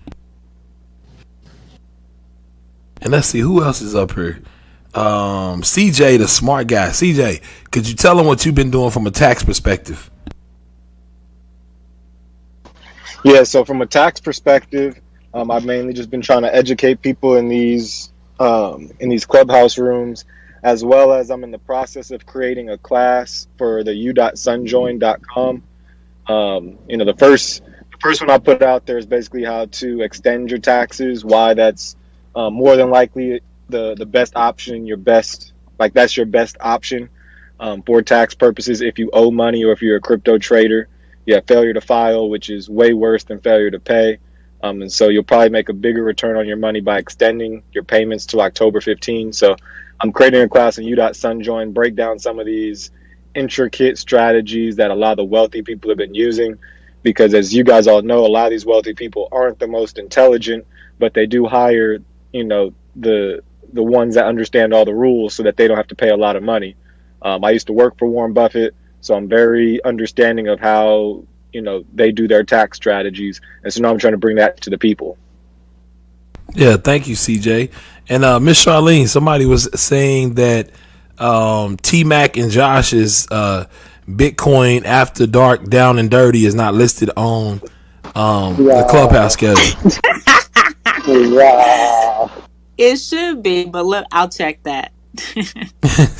And let's see who else is up here. CJ, the smart guy. CJ, could you tell them what you've been doing from a tax perspective? Yeah, so from a tax perspective, I've mainly just been trying to educate people in these clubhouse rooms, as well as I'm in the process of creating a class for the u.sunjoin.com. The first one I put out there is basically how to extend your taxes, why that's more than likely the best option, that's your best option for tax purposes if you owe money or if you're a crypto trader. Yeah, failure to file, which is way worse than failure to pay. And so you'll probably make a bigger return on your money by extending your payments to October 15. So I'm creating a class on u.sunjoin, break down some of these intricate strategies that a lot of the wealthy people have been using. Because as you guys all know, a lot of these wealthy people aren't the most intelligent, but they do hire, the ones that understand all the rules so that they don't have to pay a lot of money. I used to work for Warren Buffett, so I'm very understanding of how, they do their tax strategies. And so now I'm trying to bring that to the people. Yeah, thank you, CJ. And Miss Charlene, somebody was saying that T-Mac and Josh's Bitcoin After Dark Down and Dirty is not listed on the Clubhouse schedule. Wow. It should be, but look, I'll check that.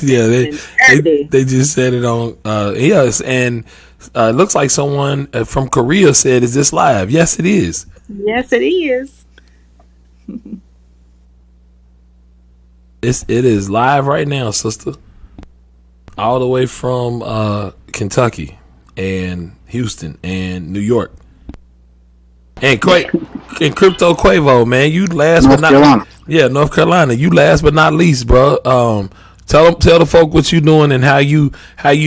Yeah, they just said it on yes, and it looks like someone from Korea said, "Is this live?" Yes, it is. Yes, it is. It is live right now, sister. All the way from Kentucky and Houston and New York. And Crypto Quavo, man, you last North but not Carolina. Yeah, North Carolina. You last but not least, bro. Tell the folk what you doing and how you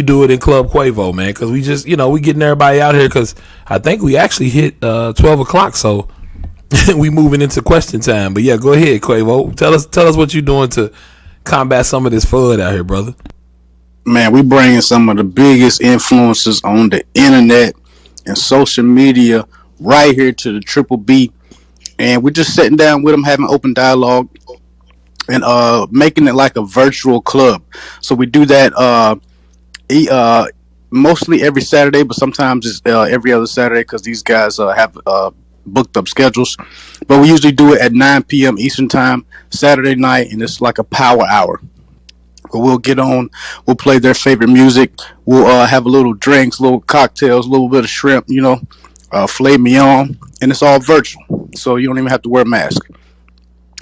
do it in Club Quavo, man. Because we just we getting everybody out here because I think we actually hit 12 o'clock, so we moving into question time. But yeah, go ahead, Quavo. Tell us what you doing to combat some of this FUD out here, brother. Man, we bringing some of the biggest influencers on the internet and social media right here to the Triple B, and we're just sitting down with them, having open dialogue, and making it like a virtual club. So we do that mostly every Saturday, but sometimes it's every other Saturday because these guys have booked up schedules. But we usually do it at 9 p.m. Eastern time Saturday night, and it's like a power hour. We'll get on, we'll play their favorite music, we'll have a little drinks, little cocktails, a little bit of shrimp, filet mignon, and it's all virtual, so you don't even have to wear a mask.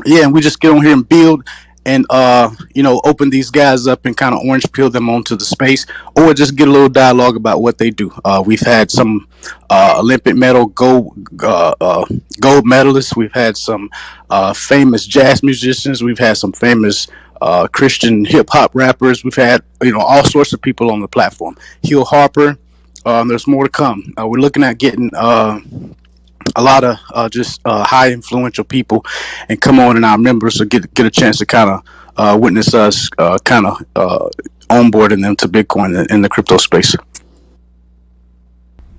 Yeah, and we just get on here and build and open these guys up and kind of orange peel them onto the space, or just get a little dialogue about what they do. We've had some Olympic medal gold medalists, we've had some famous jazz musicians, we've had some famous Christian hip hop rappers, we've had all sorts of people on the platform. Hill Harper, there's more to come. We're looking at getting a lot of just high influential people and come on in our members to get a chance to kind of witness us onboarding them to Bitcoin in the crypto space.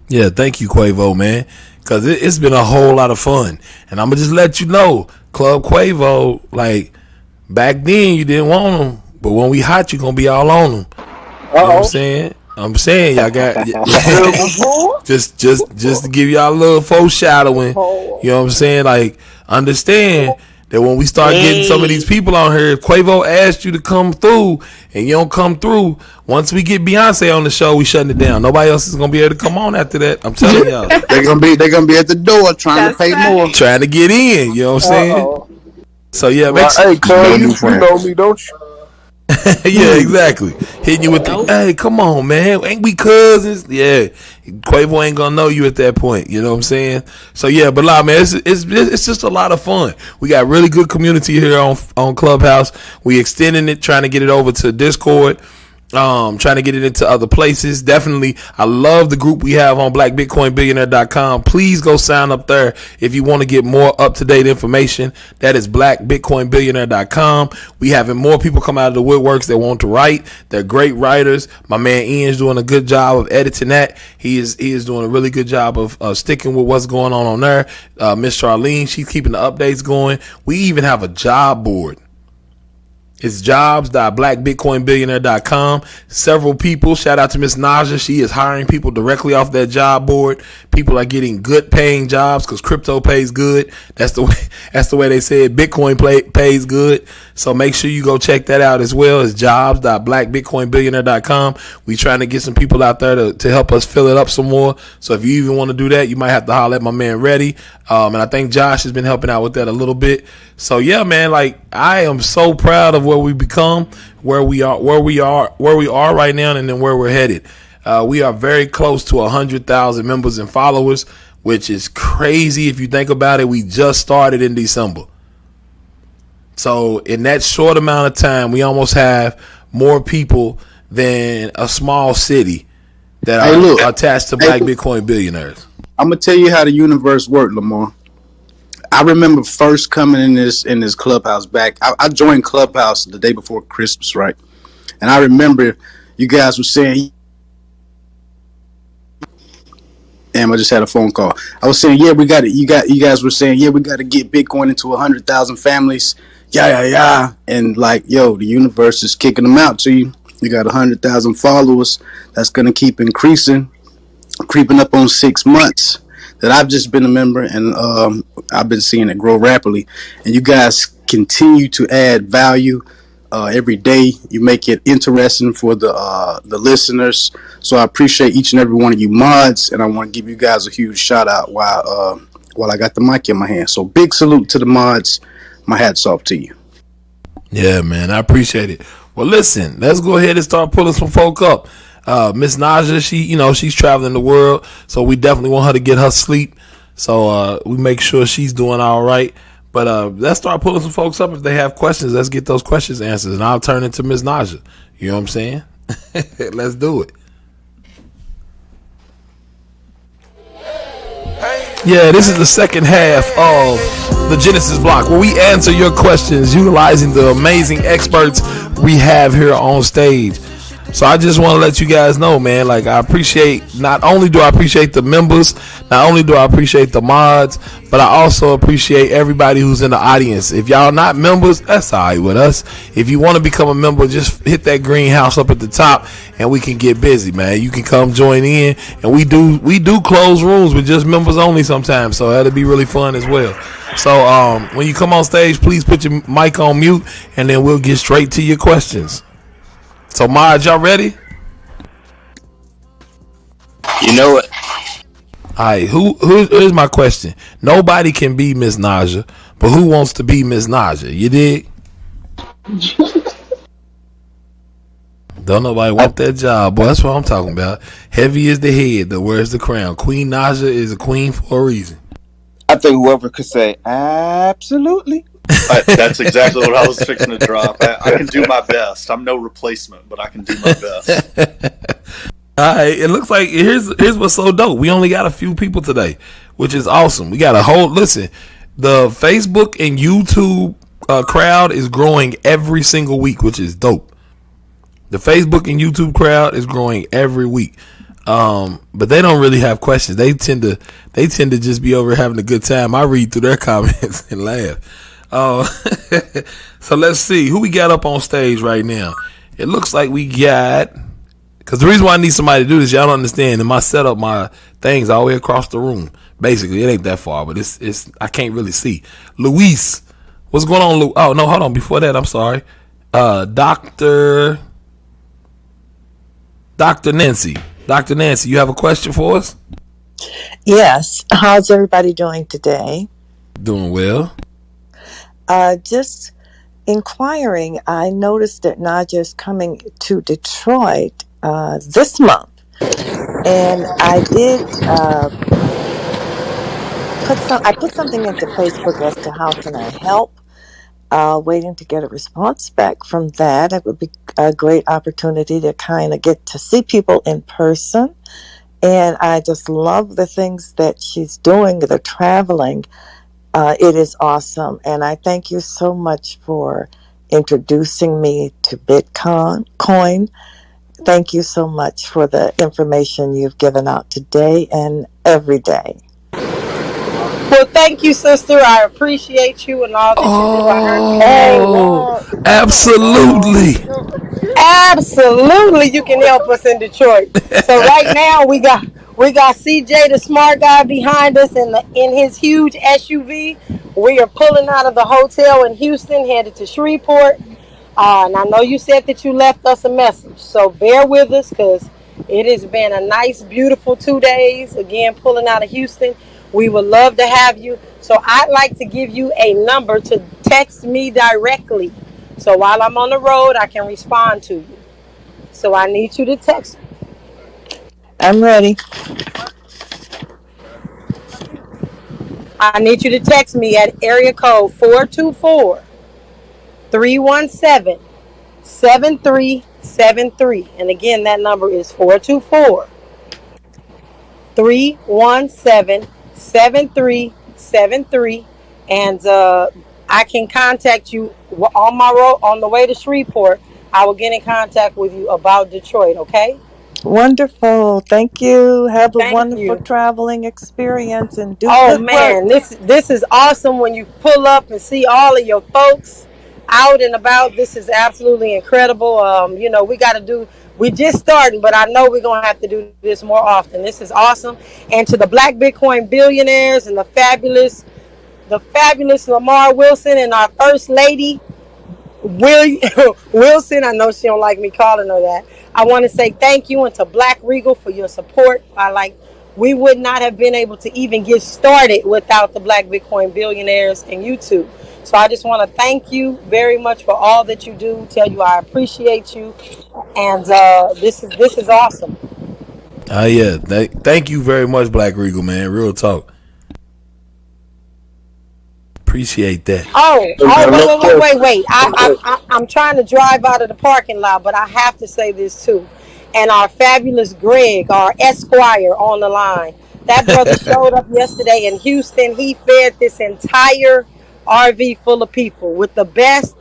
Yeah, thank you, Quavo, man, because it's been a whole lot of fun. And I'm going to just let you know, Club Quavo, like, back then you didn't want them, but when we hot, you going to be all on them. You know what I'm saying? Y'all got just to give y'all a little foreshadowing. You know what I'm saying? Like, understand that when we start getting some of these people on here, if Quavo asked you to come through and you don't come through, once we get Beyonce on the show, we shutting it down. Nobody else is gonna be able to come on after that. I'm telling y'all. They're gonna be at the door trying to pay more. Trying to get in, you know what I'm saying? So yeah, make sure hey, Cole, you know me, don't you? Yeah, exactly. Hitting you with the, hey, come on, man, ain't we cousins? Yeah, Quavo ain't gonna know you at that point. You know what I'm saying? So yeah, but man, it's just a lot of fun. We got really good community here on Clubhouse. We extending it, trying to get it over to Discord. Trying to get it into other places. Definitely, I love the group we have on blackbitcoinbillionaire.com. Please go sign up there if you want to get more up-to-date information. That is blackbitcoinbillionaire.com. We having more people come out of the woodworks that want to write. They're great writers. My man Ian's doing a good job of editing that. He is doing a really good job of sticking with what's going on there. Miss Charlene, she's keeping the updates going. We even have a job board. It's jobs.blackbitcoinbillionaire.com. Several people, shout out to Miss Naja. She is hiring people directly off that job board. People are getting good paying jobs because crypto pays good. That's the way they say it. Bitcoin pays good. So make sure you go check that out as well. It's jobs.blackbitcoinbillionaire.com. We trying to get some people out there to help us fill it up some more. So if you even want to do that, you might have to holler at my man Reddy. And I think Josh has been helping out with that a little bit. So yeah, man, like I am so proud of where we become, where we are right now, and then where we're headed. We are very close to 100,000 members and followers, which is crazy if you think about it. We just started in December. So in that short amount of time, we almost have more people than a small city that are attached to Black Bitcoin Billionaires. I'm gonna tell you how the universe worked, Lamar. I remember first coming in this Clubhouse back. I joined Clubhouse the day before Christmas, right? And I remember you guys were saying, damn, I just had a phone call. I was saying, yeah, we got it. You guys were saying, yeah, we got to get Bitcoin into 100,000 families. Yeah. And like, yo, the universe is kicking them out to you. You got 100,000 followers. That's going to keep increasing, creeping up on 6 months that I've just been a member, and I've been seeing it grow rapidly. And you guys continue to add value every day. You make it interesting for the listeners. So I appreciate each and every one of you mods, and I want to give you guys a huge shout out while I got the mic in my hand. So big salute to the mods. My hat's off to you. Yeah, man, I appreciate it. Well, listen, let's go ahead and start pulling some folk up. Miss Naja, she's traveling the world, so we definitely want her to get her sleep. So we make sure she's doing all right. But let's start pulling some folks up if they have questions. Let's get those questions answered, and I'll turn it to Miss Naja. You know what I'm saying? Let's do it. Yeah, this is the second half of the Genesis Block, where we answer your questions utilizing the amazing experts we have here on stage. So I just want to let you guys know, man, like not only do I appreciate the members, not only do I appreciate the mods, but I also appreciate everybody who's in the audience. If y'all not members, that's all right with us. If you want to become a member, just hit that green house up at the top and we can get busy, man. You can come join in, and we do close rooms with just members only sometimes, so that'll be really fun as well. So when you come on stage, please put your mic on mute, and then we'll get straight to your questions. So, Maj, y'all ready? You know it. All right, here's my question. Nobody can be Miss Naja, but who wants to be Miss Naja? You dig? Don't nobody want that job, boy. That's what I'm talking about. Heavy is the head that wears the crown. Queen Naja is a queen for a reason. I think whoever could say absolutely. That's exactly what I was fixing to drop. I can do my best. I'm no replacement, but I can do my best. All right, it looks like here's what's so dope. We only got a few people today, which is awesome. We got listen, the Facebook and YouTube crowd is growing every single week, which is dope. The Facebook and YouTube crowd is growing every week. But they don't really have questions. They tend to just be over having a good time. I read through their comments and laugh. So let's see who we got up on stage right now. It looks like we got, because the reason why I need somebody to do this, y'all don't understand. And I set up my things all the way across the room. Basically, it ain't that far, but it's I can't really see. Luis, what's going on? Oh no, hold on. Before that, I'm sorry. Dr. Nancy. Dr. Nancy, you have a question for us? Yes. How's everybody doing today? Doing well. Just inquiring, I noticed that Naja's coming to Detroit this month, and I did put something into Facebook as to how can I help. Waiting to get a response back from that. It would be a great opportunity to kind of get to see people in person, and I just love the things that she's doing, the traveling. It is awesome, and I thank you so much for introducing me to Bitcoin. Thank you so much for the information you've given out today and every day. Well, thank you, sister. I appreciate you and all that you do. I heard you say, Oh, absolutely. absolutely, you can help us in Detroit. So right now we got CJ, the smart guy, behind us in his huge SUV. We are pulling out of the hotel in Houston, headed to Shreveport. And I know you said that you left us a message, so bear with us because it has been a nice, beautiful 2 days. Again, pulling out of Houston. We would love to have you. So I'd like to give you a number to text me directly. So while I'm on the road, I can respond to you. So I need you to text. I'm ready. I need you to text me at area code 424-317-7373. And again, that number is 424-317-7373. And I can contact you on my road on the way to Shreveport. I will get in contact with you about Detroit, okay? Wonderful. Thank you. Have a Thank wonderful you. traveling experience and do Oh good work. man, this is awesome when you pull up and see all of your folks out and about. This is absolutely incredible. We got to do. We just starting, but I know we're gonna have to do this more often. This is awesome. And to the Black Bitcoin billionaires and the fabulous Lamar Wilson and our First Lady Wilson. I know she don't like me calling her that. I want to say thank you, and to Black Regal for your support. We would not have been able to even get started without the Black Bitcoin billionaires and YouTube. So I just want to thank you very much for all that you do. Tell you I appreciate you, and this is awesome. Yeah. Thank you very much, Black Regal, man. Real talk. Appreciate that. Wait. I'm trying to drive out of the parking lot, but I have to say this too. And our fabulous Greg, our Esquire, on the line. That brother showed up yesterday in Houston. He fed this entire RV full of people with the best,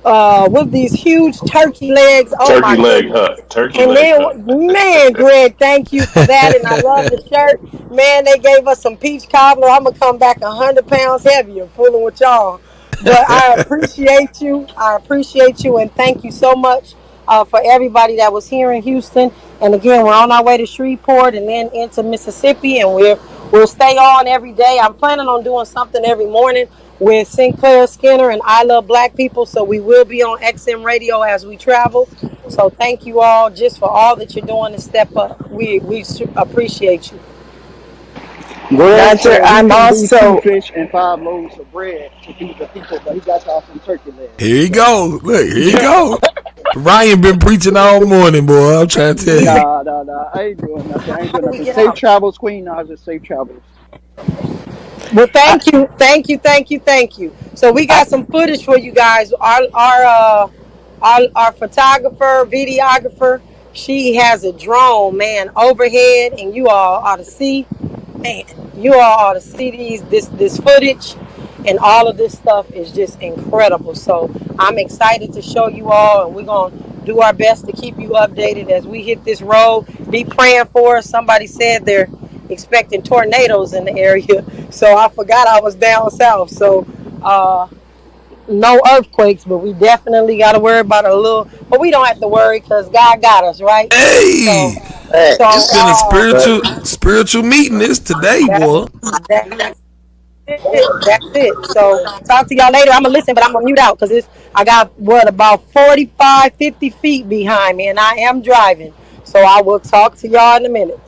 with these huge turkey legs. Oh my Turkey leg goodness. hut. Turkey And leg then, hut. man, Greg, thank you for that. And I love the shirt. Man, they gave us some peach cobbler. I'm going to come back 100 pounds heavier fooling with y'all. But I appreciate you. And thank you so much for everybody that was here in Houston. And again, we're on our way to Shreveport and then into Mississippi. And we'll stay on every day. I'm planning on doing something every morning with Sinclair Skinner and I Love Black People. So we will be on XM Radio as we travel. So thank you all just for all that you're doing to step up. We appreciate you. Greg Roger, said he I'm can do 2 also fish and 5 loaves of bread to feed the people, but he got y'all some turkey legs. Here you go. Look, here you go. Ryan been preaching all morning, boy. I'm trying to tell you. Nah. I ain't doing nothing. Safe travels, Queen Naja. Safe travels. Well, thank you. So we got some footage for you guys. Our photographer, videographer, she has a drone, man, overhead, and you all ought to see, this footage, and all of this stuff is just incredible. So I'm excited to show you all, and we're gonna do our best to keep you updated as we hit this road. Be praying for us. Somebody said they're expecting tornadoes in the area, so I forgot I was down south. So no earthquakes, but we definitely got to worry about a little. But we don't have to worry because God got us, right? Hey, it's been a spiritual meeting. This today, boy. That's it. So talk to y'all later. I'm gonna listen, but I'm gonna mute out because I got about 45, 50 feet behind me, and I am driving. So I will talk to y'all in a minute.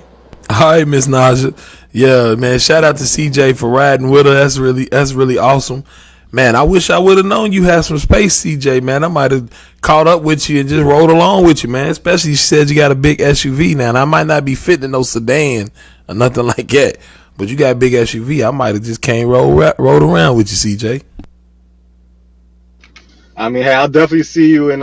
All right, Miss Naja. Yeah, man. Shout out to CJ for riding with her. That's really awesome. Man, I wish I would have known you had some space, CJ, man. I might have caught up with you and just rode along with you, man. Especially you said you got a big SUV now. And I might not be fitting in no sedan or nothing like that. But you got a big SUV. I might have just rode around with you, CJ. I mean, hey, I'll definitely see you in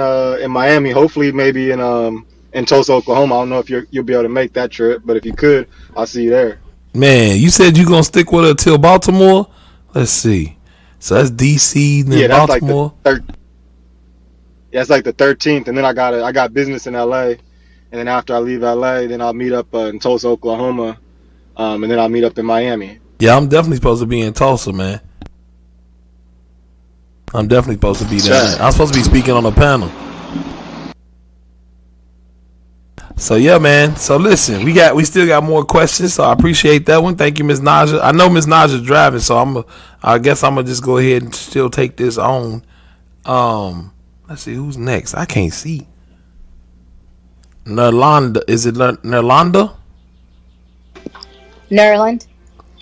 Miami. Hopefully, maybe in Tulsa, Oklahoma. I don't know if you'll be able to make that trip, but if you could, I'll see you there. Man, you said you gonna stick with her till Baltimore. Let's see. So that's DC, then Baltimore. It's like the 13th, and then I got business in LA, and then after I leave LA, then I'll meet up in Tulsa, Oklahoma, and then I'll meet up in Miami. Yeah, I'm definitely supposed to be in Tulsa, man. I'm definitely supposed to be there. I'm supposed to be speaking on a panel. So yeah, man. So listen, we still got more questions. So I appreciate that one. Thank you, Miss Naja. I know Miss Naja's driving, so I guess I'm gonna just go ahead and still take this on. Let's see who's next. I can't see. Nerlanda, is it Nerlanda? Nerland.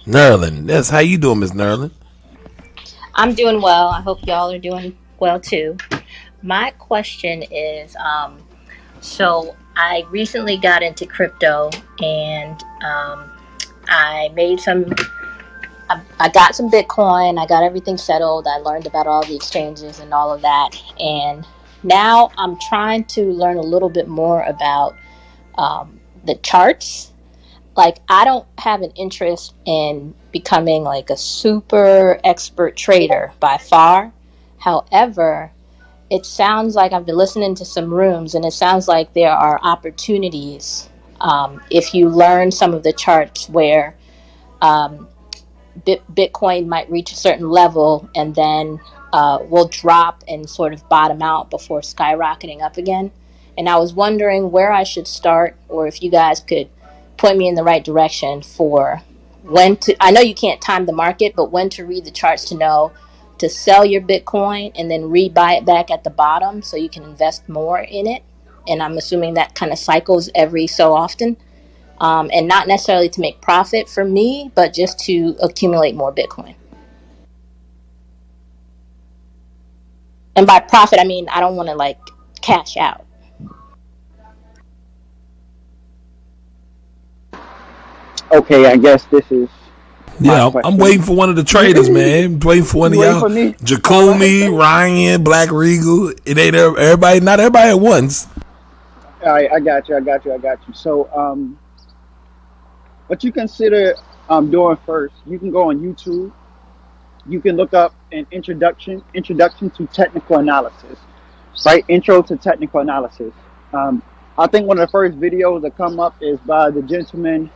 Nerlin. That's how you doing, Miss Nerlin. I'm doing well. I hope y'all are doing well too. My question is, so I recently got into crypto and I made I got some Bitcoin. I got everything settled. I learned about all the exchanges and all of that. And now I'm trying to learn a little bit more about the charts. Like, I don't have an interest in becoming like a super expert trader by far. However, it sounds like I've been listening to some rooms and it sounds like there are opportunities if you learn some of the charts where Bitcoin might reach a certain level and then will drop and sort of bottom out before skyrocketing up again. And I was wondering where I should start, or if you guys could point me in the right direction for when to, I know you can't time the market, but when to read the charts to know to sell your Bitcoin and then rebuy it back at the bottom so you can invest more in it. And I'm assuming that kind of cycles every so often. And not necessarily to make profit for me, but just to accumulate more Bitcoin. And by profit, I mean, I don't want to like cash out. Okay, I guess this is Yeah, I'm waiting for one of the traders, man. I'm waiting for one of y'all. Jacome, Ryan, Black Regal. It ain't everybody, not everybody at once. All right, I got you. So, what you consider doing first, you can go on YouTube. You can look up an introduction to technical analysis, right? Intro to technical analysis. I think one of the first videos that come up is by the gentleman.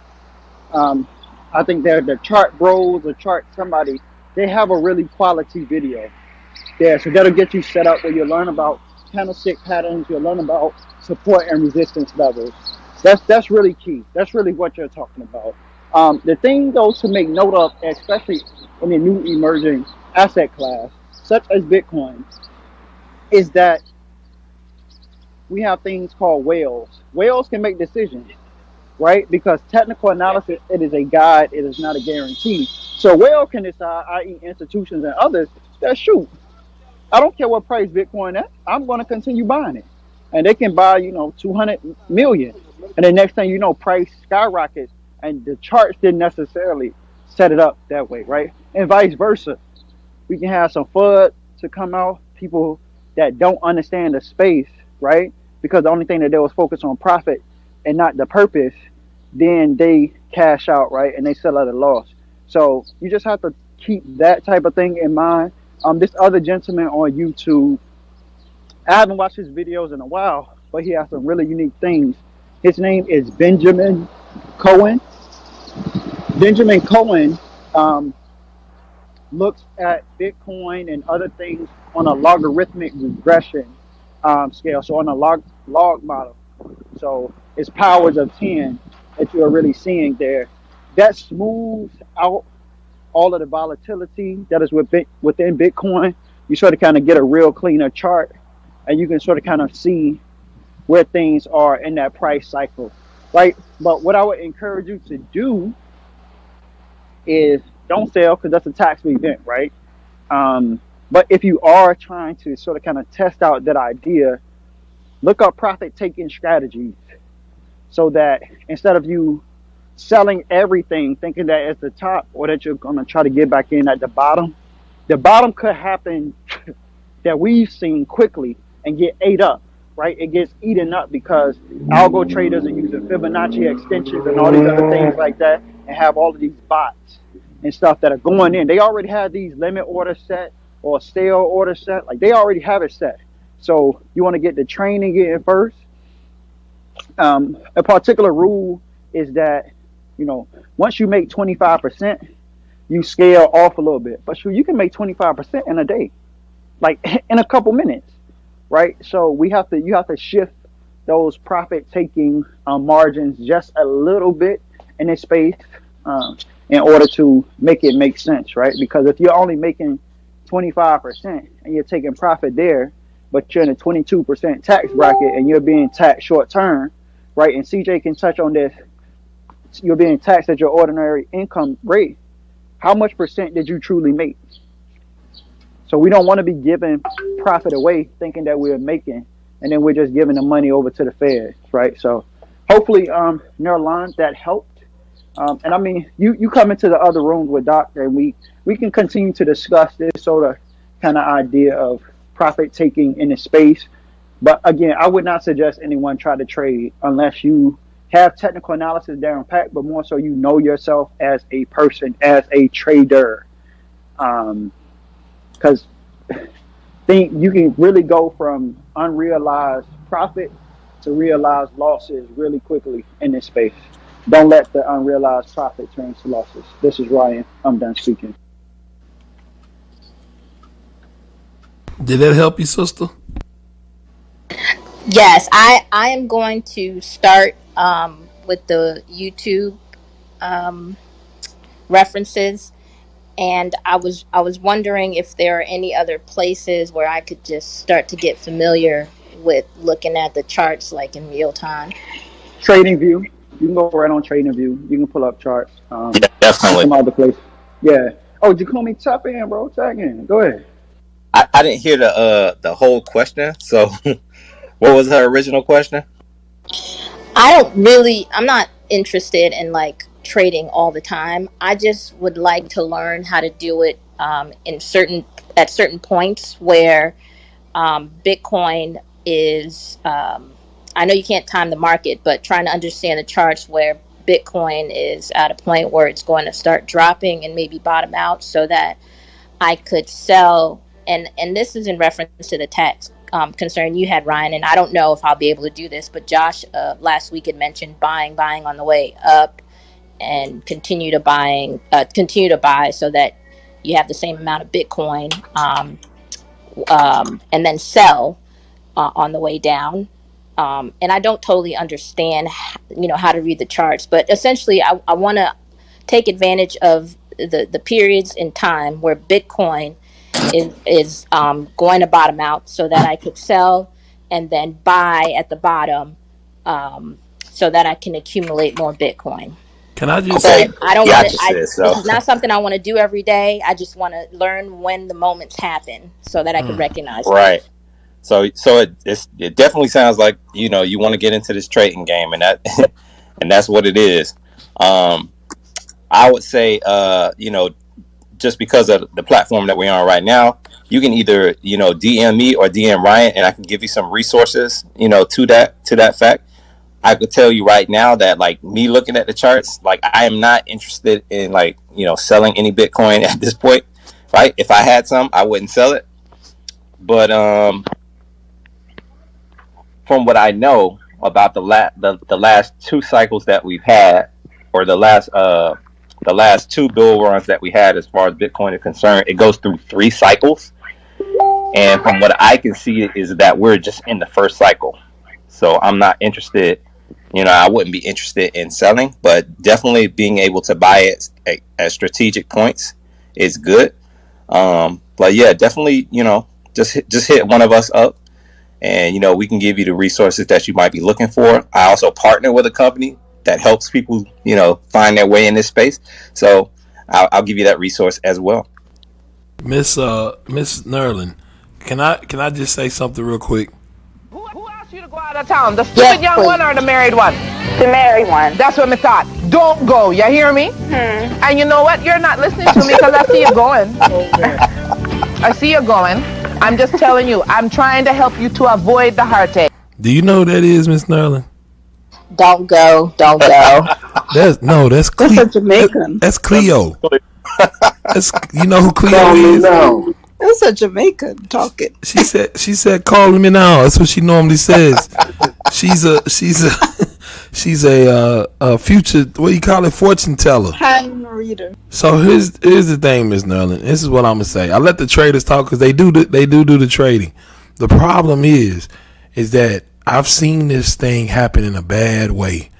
I think they're the Chart Bros or Chart somebody. They have a really quality video there, so that'll get you set up where you'll learn about candlestick patterns. You'll learn about support and resistance levels. That's really key. That's really what you're talking about. The thing though to make note of, especially in the new emerging asset class such as Bitcoin, is that we have things called whales. Whales can make decisions, right? Because technical analysis, it is a guide, it is not a guarantee. So a whale can decide, i.e. institutions and others, that shoot, I don't care what price Bitcoin at, I'm going to continue buying it. And they can buy, 200 million. And the next thing you know, price skyrockets. And the charts didn't necessarily set it up that way, right? And vice versa. We can have some FUD to come out, people that don't understand the space, right? Because the only thing that they was focused on profit and not the purpose, then they cash out, right? And they sell at a loss. So you just have to keep that type of thing in mind. This other gentleman on YouTube, I haven't watched his videos in a while, but he has some really unique things. His name is Benjamin Cohen. Benjamin Cohen looks at Bitcoin and other things on a logarithmic regression scale, so on a log model. So it's powers of 10 that you are really seeing there. That smooths out all of the volatility that is within Bitcoin. You sort of kind of get a real cleaner chart, and you can sort of kind of see where things are in that price cycle, right? But what I would encourage you to do is don't sell, because that's a taxable event, right? But if you are trying to sort of kind of test out that idea, look up profit taking strategies, so that instead of you selling everything thinking that it's the top, or that you're going to try to get back in at the bottom could happen that we've seen quickly and get ate up, right? It gets eaten up because algo traders are using Fibonacci extensions and all these other things like that, and have all of these bots and stuff that are going in. They already have these limit order set or stale order set. Like, they already have it set. So you want to get the training in first. A particular rule is that, once you make 25%, you scale off a little bit. But shoot, you can make 25% in a day, like in a couple minutes, right? So you have to shift those profit taking margins just a little bit in this space in order to make it make sense, right? Because if you're only making 25% and you're taking profit there, but you're in a 22% tax bracket and you're being taxed short term, right? And CJ can touch on this. You're being taxed at your ordinary income rate. How much percent did you truly make? So we don't want to be giving profit away thinking that we're making, and then we're just giving the money over to the feds, right? So hopefully, Nerlon, that helped. And I mean, you come into the other rooms with Doc, and we can continue to discuss this sort of kind of idea of profit taking in the space. But again, I would not suggest anyone try to trade unless you have technical analysis down pat, but more so you know yourself as a person, as a trader. Because you can really go from unrealized profit to realized losses really quickly in this space. Don't let the unrealized profit turn to losses. This is Ryan. I'm done speaking. Did that help you, sister? Yes, I am going to start with the YouTube references, and I was wondering if there are any other places where I could just start to get familiar with looking at the charts like in real time. TradingView. You can go right on TradingView. You can pull up charts. Yeah, definitely. Some other place. Yeah. Oh, Jacomi, tap in, bro. Tag in. Go ahead. I didn't hear the whole question. So, what was her original question? I'm not interested in like trading all the time. I just would like to learn how to do it at certain points where Bitcoin is. I know you can't time the market, but trying to understand the charts where Bitcoin is at a point where it's going to start dropping and maybe bottom out, so that I could sell. And this is in reference to the tax concern you had, Ryan. And I don't know if I'll be able to do this, but Josh last week had mentioned buying on the way up, and continue to buy so that you have the same amount of Bitcoin, and then sell on the way down. And I don't totally understand, how to read the charts, but essentially I want to take advantage of the periods in time where Bitcoin is going to bottom out, so that I could sell and then buy at the bottom, so that I can accumulate more Bitcoin. Can I just say, I don't want to. This is not something I want to do every day. I just want to learn when the moments happen, so that I can recognize them. Right. So it definitely sounds like you want to get into this trading game, and that's what it is. I would say just because of the platform that we're on right now, you can either DM me or DM Ryan, and I can give you some resources to that fact. I could tell you right now that like me looking at the charts, like I am not interested in selling any Bitcoin at this point. Right? If I had some, I wouldn't sell it. But from what I know about the last two cycles that we've had, or the last two bull runs that we had as far as Bitcoin is concerned, it goes through 3 cycles. And from what I can see is that we're just in the first cycle. So I'm not interested, I wouldn't be interested in selling, but definitely being able to buy it at strategic points is good. But yeah, definitely, just hit one of us up, and, we can give you the resources that you might be looking for. I also partner with a company that helps people, find their way in this space. So I'll give you that resource as well. Miss Nerlin, can I just say something real quick? Who asked you to go out of town? The stupid young one or the married one? The married one. That's what I thought. Don't go. You hear me? And you know what? You're not listening to me because I see you going. I see you going. I'm just telling you. I'm trying to help you to avoid the heartache. Do you know who that is, Miss Nerlin? Don't go. That's Cleo. That's a Jamaican. That's Cleo. You know who Cleo is? That's a Jamaican talking. She said, call me now. That's what she normally says. She's She's a future, what do you call it, fortune teller. Hand reader. So here's the thing, Miss Nerlin. This is what I'm gonna say. I let the traders talk because they do the trading. The problem is that I've seen this thing happen in a bad way,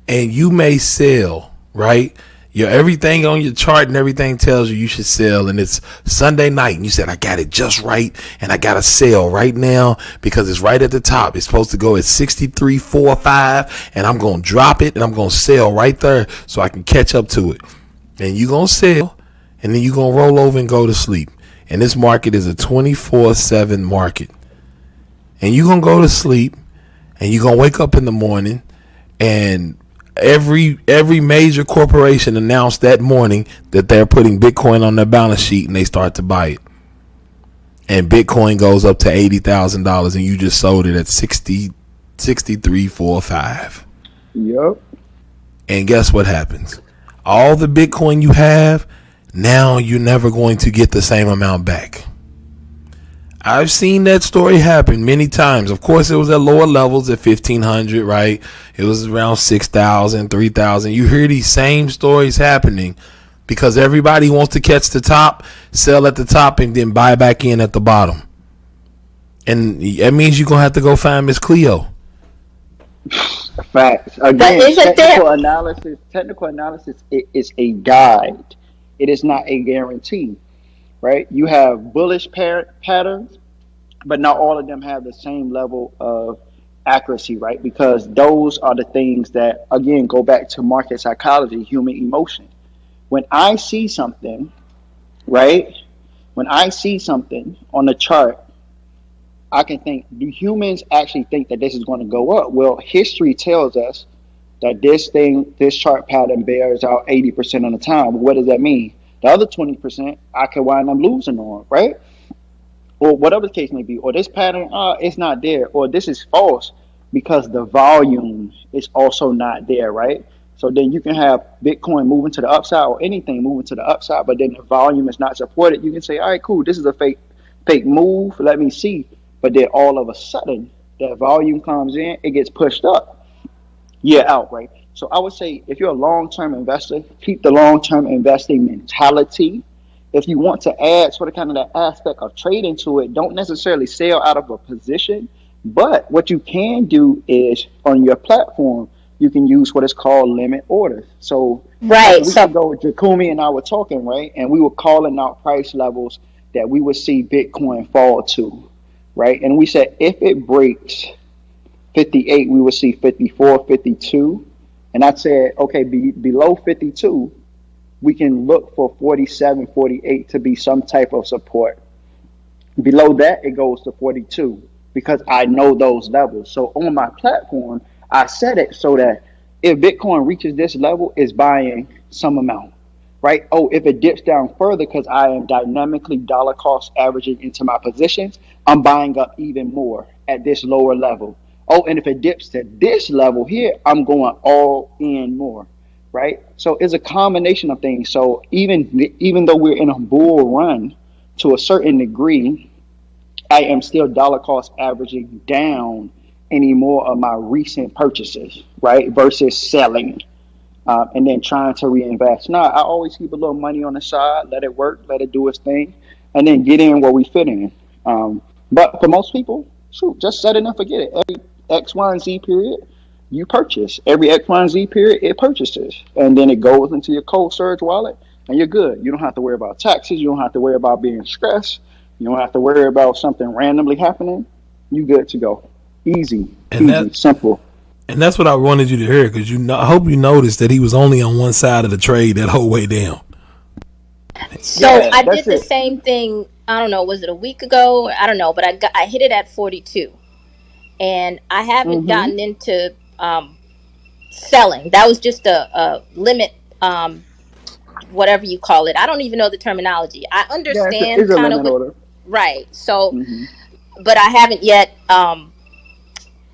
and you may sell, right? Your everything on your chart and everything tells you should sell, and it's Sunday night and you said, I got it just right and I got to sell right now because it's right at the top. It's supposed to go at 63.45 and I'm going to drop it and I'm going to sell right there so I can catch up to it. And you're going to sell and then you're going to roll over and go to sleep. And this market is a 24/7 market. And you're going to go to sleep and you're going to wake up in the morning and every major corporation announced that morning that they're putting Bitcoin on their balance sheet and they start to buy it. And Bitcoin goes up to $80,000 and you just sold it at 63.45. Yep. And guess what happens? All the Bitcoin you have, now you're never going to get the same amount back. I've seen that story happen many times. Of course, it was at lower levels at 1,500, right? It was around 6,000, 3,000. You hear these same stories happening because everybody wants to catch the top, sell at the top, and then buy back in at the bottom. And that means you're going to have to go find Miss Cleo. Facts. Again, technical analysis is a guide. It is not a guarantee. Right? You have bullish patterns, but not all of them have the same level of accuracy, right? Because those are the things that, again, go back to market psychology, human emotion. When I see something, right? When I see something on the chart, I can think, do humans actually think that this is going to go up? Well, history tells us that this chart pattern bears out 80% of the time. What does that mean? The other 20%, I could wind up losing on, right? Or whatever the case may be. Or this pattern, it's not there. Or this is false because the volume is also not there, right? So then you can have Bitcoin moving to the upside or anything moving to the upside, but then the volume is not supported. You can say, all right, cool, this is a fake move. Let me see. But then all of a sudden, that volume comes in, it gets pushed up. Yeah, out, right? So I would say if you're a long-term investor, keep the long-term investing mentality. If you want to add sort of kind of that aspect of trading to it, don't necessarily sell out of a position. But what you can do is on your platform, you can use what is called limit orders. So Right. a week ago, Jakumi and I were talking, right? And we were calling out price levels that we would see Bitcoin fall to, right? And we said if it breaks 58, we would see 54, 52. And I said, okay, below 52, we can look for 47, 48 to be some type of support. Below that, it goes to 42 because I know those levels. So on my platform, I set it so that if Bitcoin reaches this level, it's buying some amount, right? Oh, if it dips down further because I am dynamically dollar cost averaging into my positions, I'm buying up even more at this lower level. Oh, and if it dips to this level here, I'm going all in more, right? So it's a combination of things. So even though we're in a bull run to a certain degree, I am still dollar cost averaging down any more of my recent purchases, right? Versus selling and then trying to reinvest. Now, I always keep a little money on the side, let it work, let it do its thing, and then get in where we fit in. But for most people, shoot, just set it and forget it. Every X, Y, and Z period, you purchase. Every X, Y, and Z period, it purchases. And then it goes into your cold storage wallet, and you're good. You don't have to worry about taxes. You don't have to worry about being stressed. You don't have to worry about something randomly happening. You good to go. Easy, simple. And that's what I wanted you to hear because I hope you noticed that he was only on one side of the trade that whole way down. So I did the same thing. I don't know, was it a week ago? I don't know, but I hit it at 42. And I haven't gotten into selling. That was just a limit, whatever you call it. I don't even know the terminology. I understand kind of what, right. So, but I haven't yet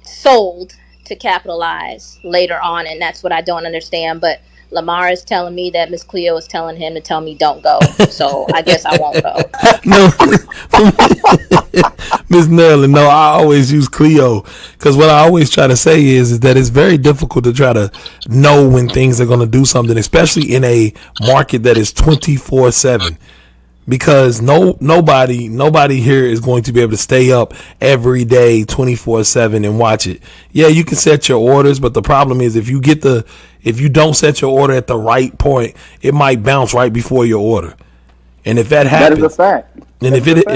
sold to capitalize later on, and that's what I don't understand. But Lamar is telling me that Miss Cleo is telling him to tell me don't go. So I guess I won't go. No, Miss Nerlin, no, I always use Cleo because what I always try to say is that it's very difficult to try to know when things are going to do something, especially in a market that is 24/7. Because nobody here is going to be able to stay up every day 24/7 and watch it. Yeah, you can set your orders, but the problem is if you don't set your order at the right point, it might bounce right before your order. And if that happens, That is a fact. and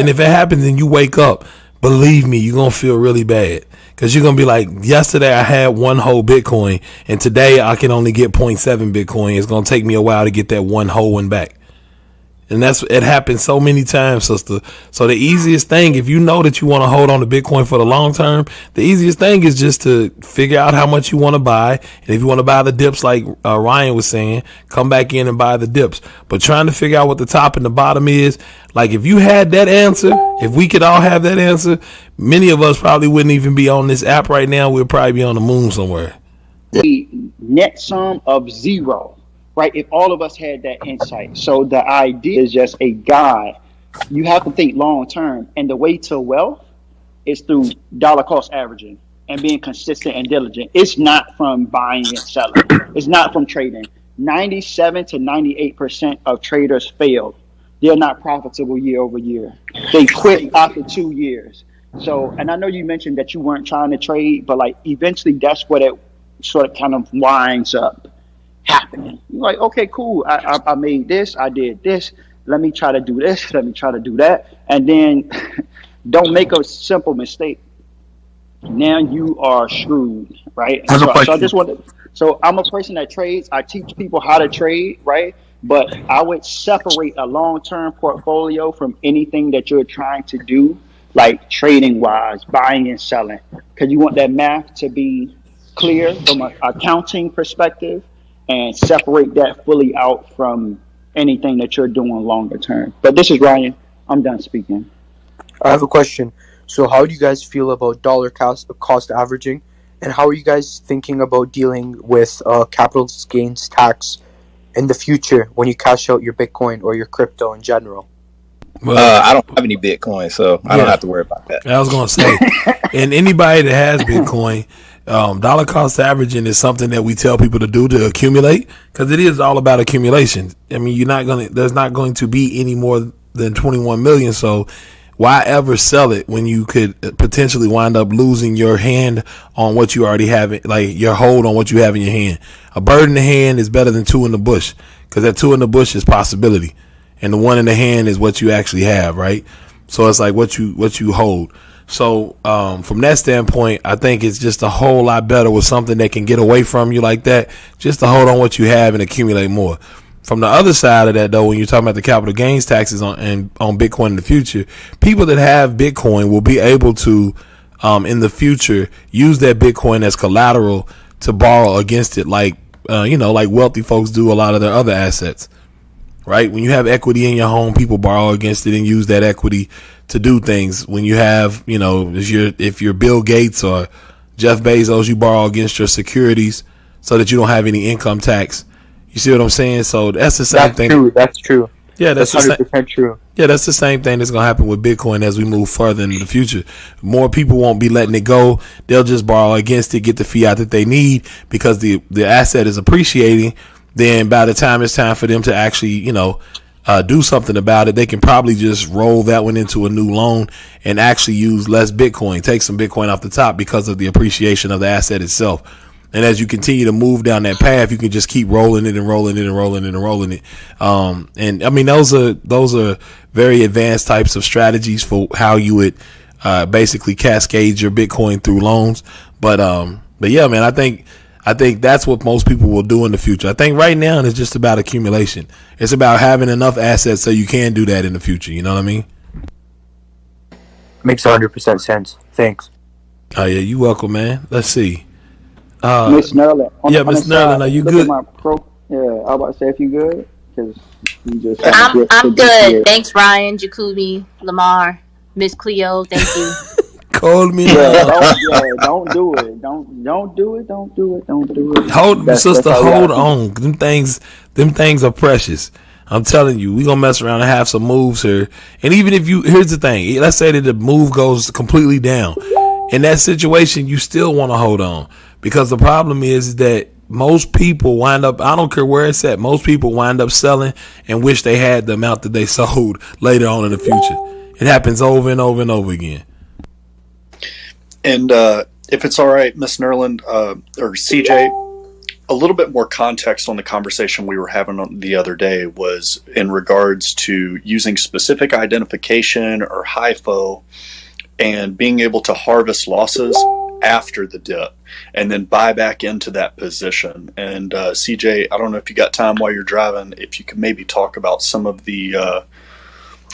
if it happens and you wake up, believe me, you're gonna feel really bad because you're gonna be like, yesterday I had one whole Bitcoin, and today I can only get 0.7 Bitcoin. It's gonna take me a while to get that one whole one back. And it happens so many times, sister. So the easiest thing, if you know that you want to hold on to Bitcoin for the long term, the easiest thing is just to figure out how much you want to buy. And if you want to buy the dips, like Ryan was saying, come back in and buy the dips. But trying to figure out what the top and the bottom is, like if you had that answer, if we could all have that answer, many of us probably wouldn't even be on this app right now. We'd probably be on the moon somewhere. The net sum of zero, right? If all of us had that insight. So the idea is just a guide. You have to think long term. And the way to wealth is through dollar cost averaging and being consistent and diligent. It's not from buying and selling. It's not from trading. 97 to 98% of traders fail. They're not profitable year over year. They quit after 2 years. So, and I know you mentioned that you weren't trying to trade, but like eventually that's what it sort of kind of winds up happening. You're like, okay, cool. I made this. I did this. Let me try to do this. Let me try to do that. And then don't make a simple mistake. Now you are screwed, right? I have a So I question. just wanted. So I'm a person that trades. I teach people how to trade, right? But I would separate a long-term portfolio from anything that you're trying to do, like trading wise, buying and selling, because you want that math to be clear from an accounting perspective and separate that fully out from anything that you're doing longer term. But this is Ryan. I'm done speaking. I have a question. So, how do you guys feel about dollar cost averaging, and how are you guys thinking about dealing with capital gains tax in the future when you cash out your Bitcoin or your crypto in general? I don't have any Bitcoin, so I don't Yeah. have to worry about that. I was gonna say, and anybody that has Bitcoin, dollar cost averaging is something that we tell people to do to accumulate, because it is all about accumulation. I mean, there's not going to be any more than 21 million. So why ever sell it when you could potentially wind up losing your hand on what you already have, like your hold on what you have in your hand? A bird in the hand is better than two in the bush, because that two in the bush is possibility, and the one in the hand is what you actually have, right? So it's like what you hold. So from that standpoint, I think it's just a whole lot better with something that can get away from you like that, just to hold on what you have and accumulate more. From the other side of that, though, when you're talking about the capital gains taxes on Bitcoin in the future, people that have Bitcoin will be able to, in the future, use that Bitcoin as collateral to borrow against it, like wealthy folks do a lot of their other assets. Right? When you have equity in your home, people borrow against it and use that equity to do things. When you have, if you're Bill Gates or Jeff Bezos, you borrow against your securities so that you don't have any income tax. You see what I'm saying? So that's the same thing. That's true. Yeah, that's 100% true. Yeah, that's the same thing that's going to happen with Bitcoin as we move further into the future. More people won't be letting it go. They'll just borrow against it, get the fiat that they need because the asset is appreciating. Then by the time it's time for them to actually, do something about it, they can probably just roll that one into a new loan and actually use less Bitcoin, take some Bitcoin off the top because of the appreciation of the asset itself. And as you continue to move down that path, you can just keep rolling it and rolling it and rolling it and rolling it. And I mean, those are very advanced types of strategies for how you would basically cascade your Bitcoin through loans. But yeah, man, I think that's what most people will do in the future. I think right now it's just about accumulation. It's about having enough assets so you can do that in the future. You know what I mean? Makes 100% sense. Thanks. Oh yeah, you welcome, man. Let's see. Miss Nerlin. Miss Nerlin, are you good? Yeah, I was about to say if you good, because you just. I'm good. Thanks, Ryan, Jacoby, Lamar, Miss Cleo. Thank you. called me Yeah, now. don't do it. Don't do it. Don't do it. Don't do it. Hold, That's sister, all we hold gotta do. on. Them things are precious. I'm telling you, we gonna mess around and have some moves here. And even if here's the thing. Let's say that the move goes completely down. In that situation, you still want to hold on, because the problem is that most people wind up, I don't care where it's at, most people wind up selling and wish they had the amount that they sold later on in the future. It happens over and over and over again. And if it's all right, Miss Nerland or CJ, a little bit more context on the conversation we were having the other day was in regards to using specific identification or HIFO and being able to harvest losses after the dip and then buy back into that position. And CJ, I don't know if you got time while you're driving, if you could maybe talk about some of the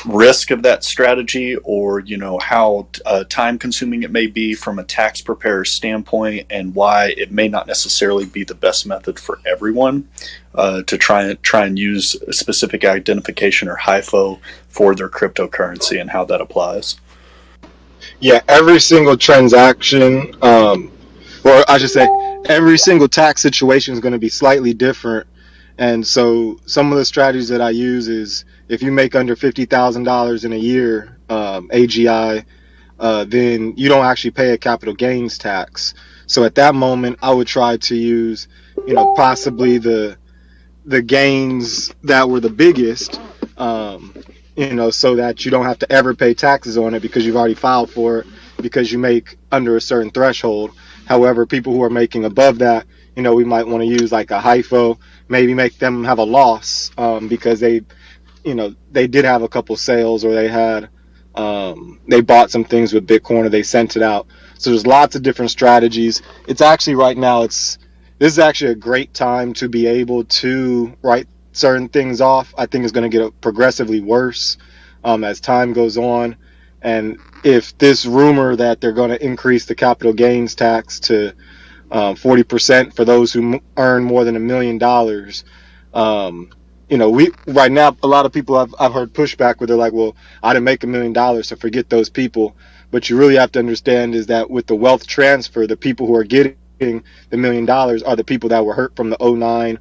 risk of that strategy, or how time consuming it may be from a tax preparer's standpoint, and why it may not necessarily be the best method for everyone to try and use a specific identification or HIFO for their cryptocurrency, and how that applies. Yeah, every single transaction, or I should say, every single tax situation is going to be slightly different. And so some of the strategies that I use is, if you make under $50,000 in a year, AGI, then you don't actually pay a capital gains tax. So at that moment, I would try to use, possibly the gains that were the biggest, so that you don't have to ever pay taxes on it because you've already filed for it, because you make under a certain threshold. However, people who are making above that, we might want to use like a HIFO, maybe make them have a loss because they did have a couple sales, or they had they bought some things with Bitcoin, or they sent it out. So there's lots of different strategies. It's actually right now, this is actually a great time to be able to write certain things off. I think it's going to get progressively worse as time goes on. And if this rumor that they're going to increase the capital gains tax to 40% for those who earn more than $1 million, we right now, a lot of people I've heard pushback where they're like, well, I didn't make $1 million, so forget those people. But you really have to understand is that with the wealth transfer, the people who are getting the $1 million are the people that were hurt from the 09,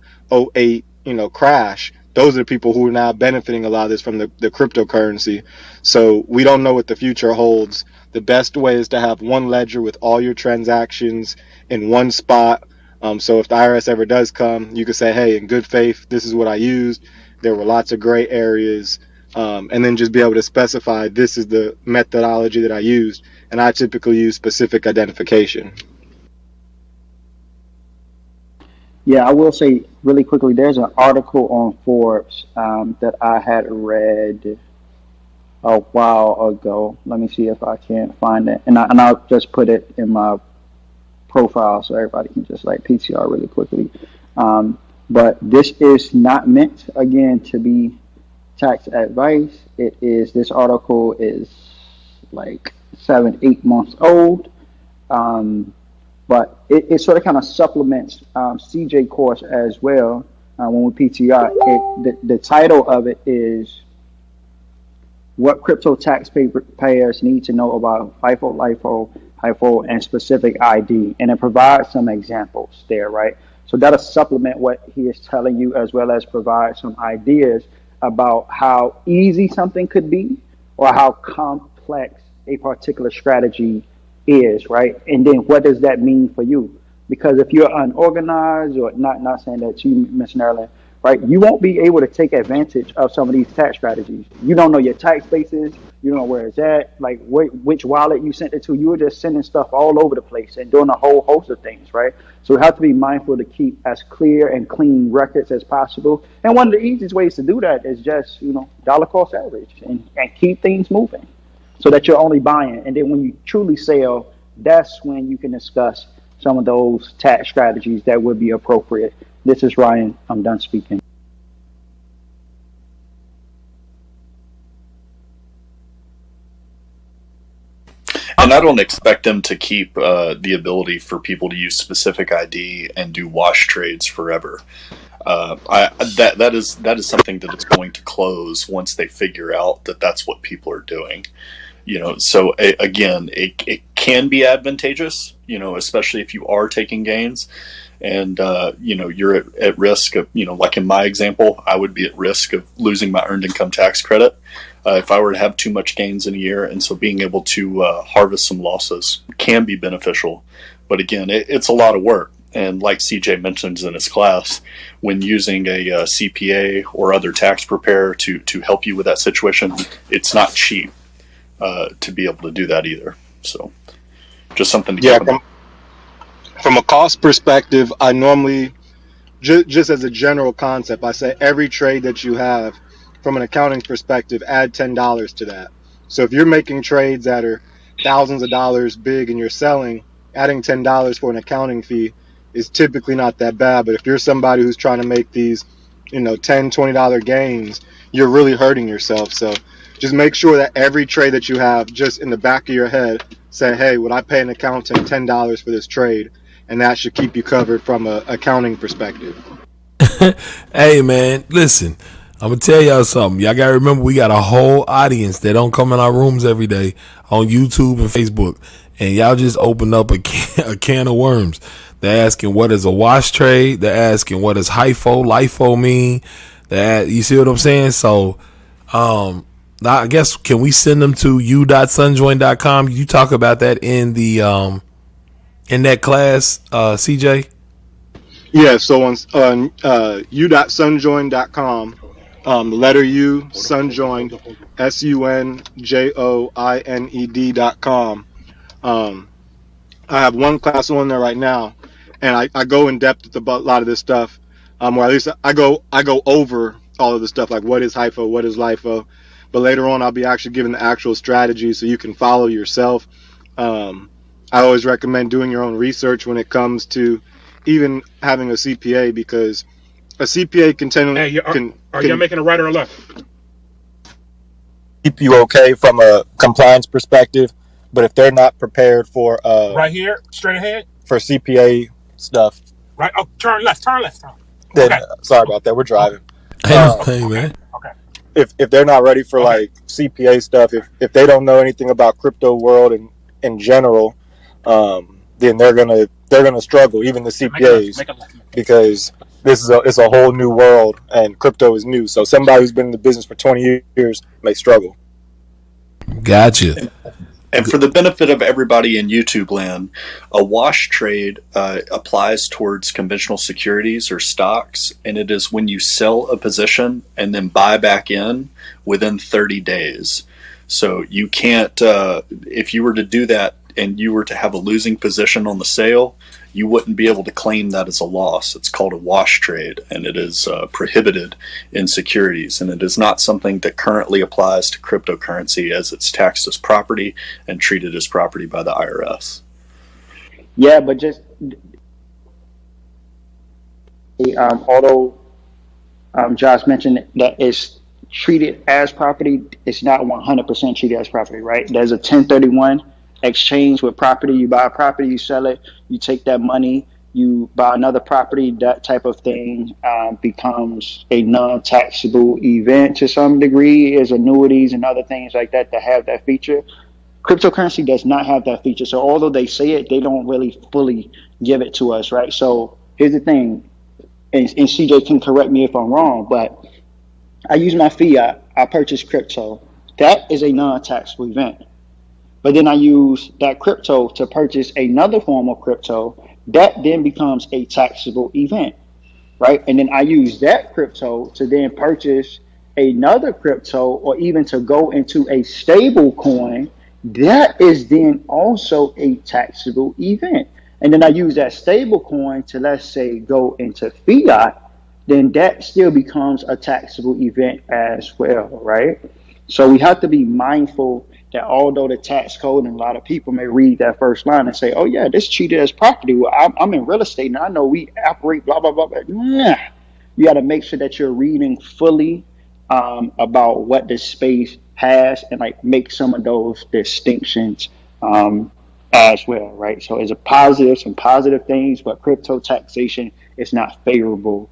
08, crash. Those are the people who are now benefiting a lot of this from the cryptocurrency. So we don't know what the future holds. The best way is to have one ledger with all your transactions in one spot. So if the IRS ever does come, you can say, hey, in good faith, this is what I used. There were lots of gray areas. And then just be able to specify, this is the methodology that I used. And I typically use specific identification. Yeah, I will say really quickly, there's an article on Forbes that I had read a while ago. Let me see if I can find it. And I'll just put it in my profile so everybody can just like PTR really quickly. But this is not meant, again, to be tax advice. This article is like 7-8 months old. But it sort of kind of supplements CJ course as well. When we PTR, the title of it is what crypto taxpayers need to know about FIFO, LIFO, and specific ID, and it provides some examples there, right? So that'll supplement what he is telling you, as well as provide some ideas about how easy something could be or how complex a particular strategy is, right? And then what does that mean for you? Because if you're unorganized, or not saying that to you, Ms. Nerland, right, you won't be able to take advantage of some of these tax strategies. You don't know your tax bases, you don't know where it's at, like which wallet you sent it to. You were just sending stuff all over the place and doing a whole host of things, right? So we have to be mindful to keep as clear and clean records as possible. And one of the easiest ways to do that is just, dollar cost average and keep things moving, so that you're only buying. And then when you truly sell, that's when you can discuss some of those tax strategies that would be appropriate. This is Ryan. I'm done speaking. And I don't expect them to keep the ability for people to use specific ID and do wash trades forever. That is something that is going to close once they figure out that that's what people are doing. So again, it can be advantageous, especially if you are taking gains. And, you're at risk of, like in my example, I would be at risk of losing my earned income tax credit if I were to have too much gains in a year. And so being able to harvest some losses can be beneficial. But again, it's a lot of work. And like CJ mentions in his class, when using a CPA or other tax preparer to help you with that situation, it's not cheap to be able to do that either. So just something to keep in mind. From a cost perspective, I normally, just as a general concept, I say every trade that you have, from an accounting perspective, add $10 to that. So if you're making trades that are thousands of dollars big and you're selling, adding $10 for an accounting fee is typically not that bad. But if you're somebody who's trying to make these, $10, $20 gains, you're really hurting yourself. So just make sure that every trade that you have, just in the back of your head, say, hey, would I pay an accountant $10 for this trade? And that should keep you covered from an accounting perspective. Hey, man, listen, I'm going to tell y'all something. Y'all got to remember, we got a whole audience that don't come in our rooms every day on YouTube and Facebook. And y'all just opened up a can of worms. They're asking, what is a wash trade? They're asking, what does HIFO, LIFO mean? You see what I'm saying? So, I guess, can we send them to u.sunjoin.com? You talk about that in the in that class, CJ? Yeah, so on u.sunjoin.com, the letter U, Sunjoin, SUNJOINED.com. I have one class on there right now, and I go in depth about a lot of this stuff, or at least I go over all of the stuff, like what is HIFO, what is LIFO. But later on, I'll be actually giving the actual strategy so you can follow yourself. I always recommend doing your own research when it comes to even having a CPA, because a CPA can tend to... Are you making a right or a left? Keep you okay from a compliance perspective, but if they're not prepared for... right here, straight ahead? For CPA stuff. Right, oh, turn left. Then, okay. Sorry about that, we're driving. Hey, man. Okay. If they're not ready for like CPA stuff, if they don't know anything about crypto world and in general, then they're gonna struggle, even the CPAs, because it's a whole new world and crypto is new. So somebody who's been in the business for 20 years may struggle. Gotcha. And for the benefit of everybody in YouTube land, a wash trade applies towards conventional securities or stocks, and it is when you sell a position and then buy back in within 30 days. So you can't, if you were to do that and you were to have a losing position on the sale, you wouldn't be able to claim that as a loss. It's called a wash trade, and it is prohibited in securities, and it is not something that currently applies to cryptocurrency, as it's taxed as property and treated as property by the IRS. Yeah, but just although Josh mentioned that it's treated as property, it's not 100% treated as property, right? There's a 1031 exchange with property. You buy a property, you sell it, you take that money, you buy another property. That type of thing becomes a non-taxable event to some degree, as annuities and other things like that have that feature. Cryptocurrency does not have that feature. So although they say it, they don't really fully give it to us, right? So here's the thing, and CJ can correct me if I'm wrong, but I use my fiat, I purchase crypto. That is a non-taxable event. But then I use that crypto to purchase another form of crypto. That then becomes a taxable event, right? And then I use that crypto to then purchase another crypto, or even to go into a stable coin. That is then also a taxable event. And then I use that stable coin to, let's say, go into fiat. Then that still becomes a taxable event as well, right? So we have to be mindful that although the tax code, and a lot of people may read that first line and say, oh yeah, this treated as property. Well, I'm in real estate and I know we operate blah, blah, blah, blah. Nah. You got to make sure that you're reading fully about what this space has, and like make some of those distinctions as well, right? So it's some positive things, but crypto taxation is not favorable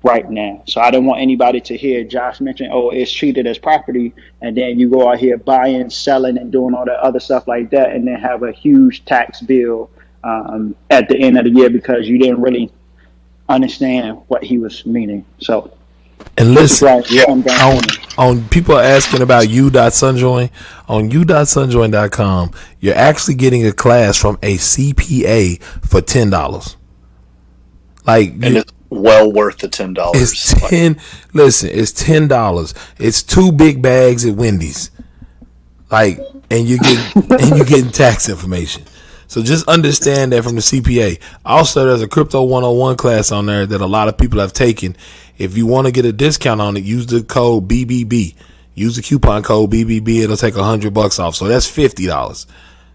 right now. So I don't want anybody to hear Josh mention, oh, it's treated as property, and then you go out here buying, selling, and doing all that other stuff like that, and then have a huge tax bill at the end of the year because you didn't really understand what he was meaning. So, and listen, right, on people asking about u.sunjoin, on u.sunjoin.com, you're actually getting a class from a CPA for $10. Like, and it's well worth the $10. It's Listen, it's $10. It's 2 big bags at Wendy's. Like, and you're getting tax information. So just understand that from the CPA. Also, there's a Crypto 101 class on there that a lot of people have taken. If you want to get a discount on it, use the code BBB. Use the coupon code BBB. It'll take $100 off. So that's $50.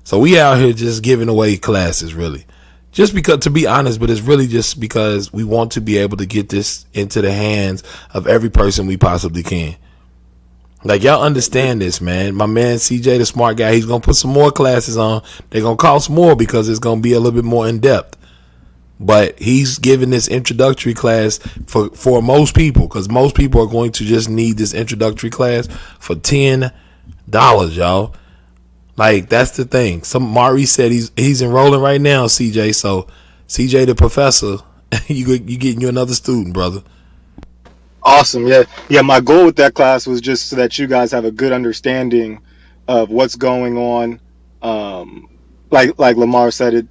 So we out here just giving away classes, really. Just because, to be honest, but it's really just because we want to be able to get this into the hands of every person we possibly can. Like, y'all understand this, man. My man CJ, the smart guy, he's going to put some more classes on. They're going to cost more because it's going to be a little bit more in depth. But he's giving this introductory class for most people, because most people are going to just need this introductory class for $10, y'all. Like, that's the thing. Mari said he's enrolling right now, CJ. So, CJ the professor, you getting you another student, brother. Awesome. Yeah. My goal with that class was just so that you guys have a good understanding of what's going on. Like Lamar said,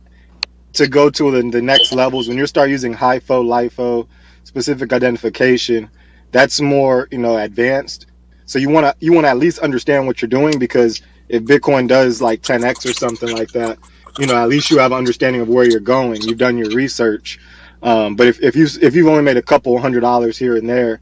to go to the next levels, when you start using HIFO, LIFO, specific identification, that's more, advanced. So you want to at least understand what you're doing, because if Bitcoin does like 10x or something like that, at least you have an understanding of where you're going. You've done your research. But if you've only made a couple $100 here and there,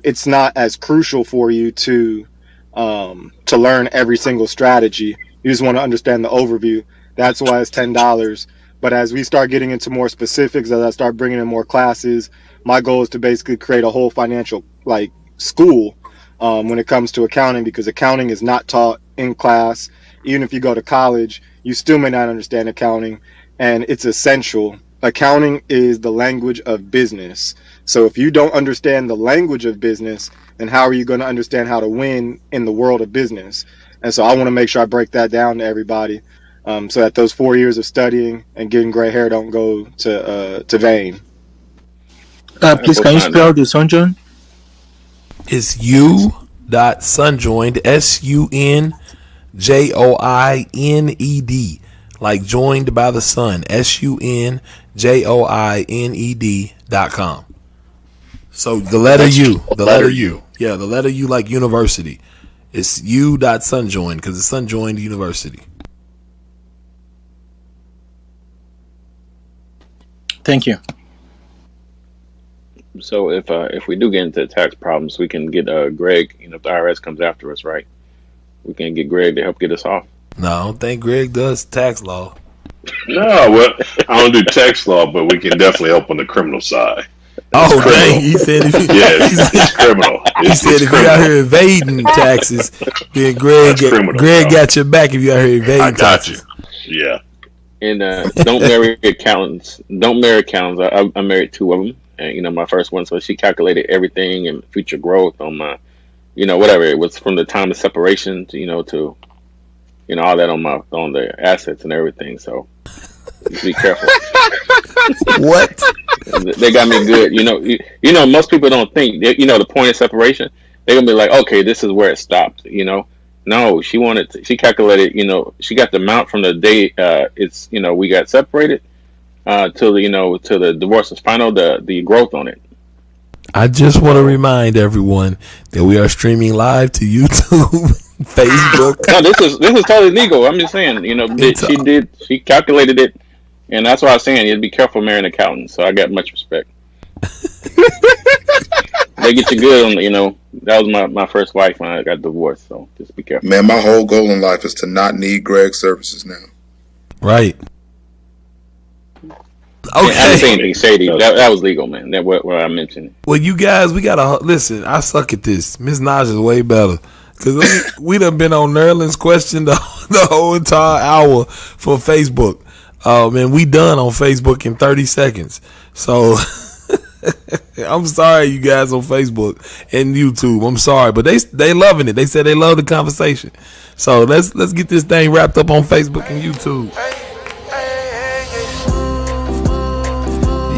it's not as crucial for you to learn every single strategy. You just want to understand the overview. That's why it's $10. But as we start getting into more specifics, as I start bringing in more classes, my goal is to basically create a whole financial school when it comes to accounting, because accounting is not taught in class. Even if you go to college, you still may not understand accounting, and it's essential. Accounting is the language of business. So if you don't understand the language of business, then how are you going to understand how to win in the world of business? And so I want to make sure I break that down to everybody, so that those 4 years of studying and getting gray hair don't go to vain. Please, can you spell the Sunjoin? It's u.sunjoined, SUNJOINED, like joined by the sun, SUNJOINED.com. So the letter U, the letter U. Yeah, the letter U like university. It's u.sunjoined because it's Sunjoined University. Thank you. So if we do get into tax problems, we can get Greg. If the IRS comes after us, right? We can get Greg to help get us off. No, I don't think Greg does tax law. No, well, I don't do tax law, but we can definitely help on the criminal side. Oh, dang. He said if you, it's criminal. He said if you out here evading taxes, then Greg got your back if you out here evading taxes. You. Yeah. And don't marry accountants. Don't marry accountants. I married 2 of them. And, my first one, so she calculated everything and future growth on my, whatever. It was from the time of separation to, to all that on the assets and everything. So just be careful. What? They got me good. Most people don't think, the point of separation, they're going to be like, okay, this is where it stopped, No, she calculated, she got the amount from the day we got separated till the divorce was final, the growth on it. I just want to remind everyone that we are streaming live to YouTube, Facebook. No, this is totally legal. I'm just saying, she calculated it, and that's why I was saying you'd be careful marrying accountants. So I got much respect. They get you good on that was my first wife when I got divorced, so just be careful. Man, my whole goal in life is to not need Greg's services now. Right. Okay. I didn't say anything shady. That was legal, man. That what I mentioned. Well, you guys, we gotta listen. I suck at this. Miss Naj is way better because we done been on Nerland's question the whole entire hour for Facebook. Man, we done on Facebook in 30 seconds. So I'm sorry, you guys on Facebook and YouTube. I'm sorry, but they loving it. They said they love the conversation. So let's get this thing wrapped up on Facebook and YouTube.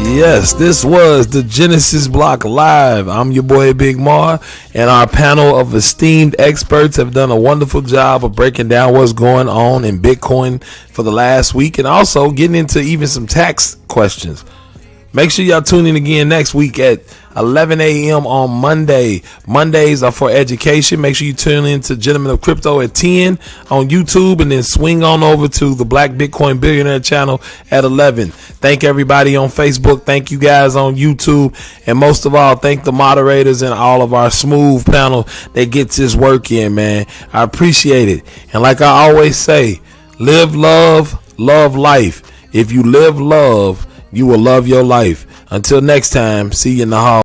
Yes, this was the Genesis Block Live. I'm your boy Big Mar, and our panel of esteemed experts have done a wonderful job of breaking down what's going on in Bitcoin for the last week, and also getting into even some tax questions. Make sure y'all tune in again next week at 11 a.m. on Monday. Mondays are for education. Make sure you tune in to Gentlemen of Crypto at 10 on YouTube, and then swing on over to the Black Bitcoin Billionaire channel at 11. Thank everybody on Facebook. Thank you guys on YouTube. And most of all, thank the moderators and all of our smooth panel that gets this work in, man. I appreciate it. And like I always say, live love, love life. If you live love, you will love your life. Until next time, see you in the hall.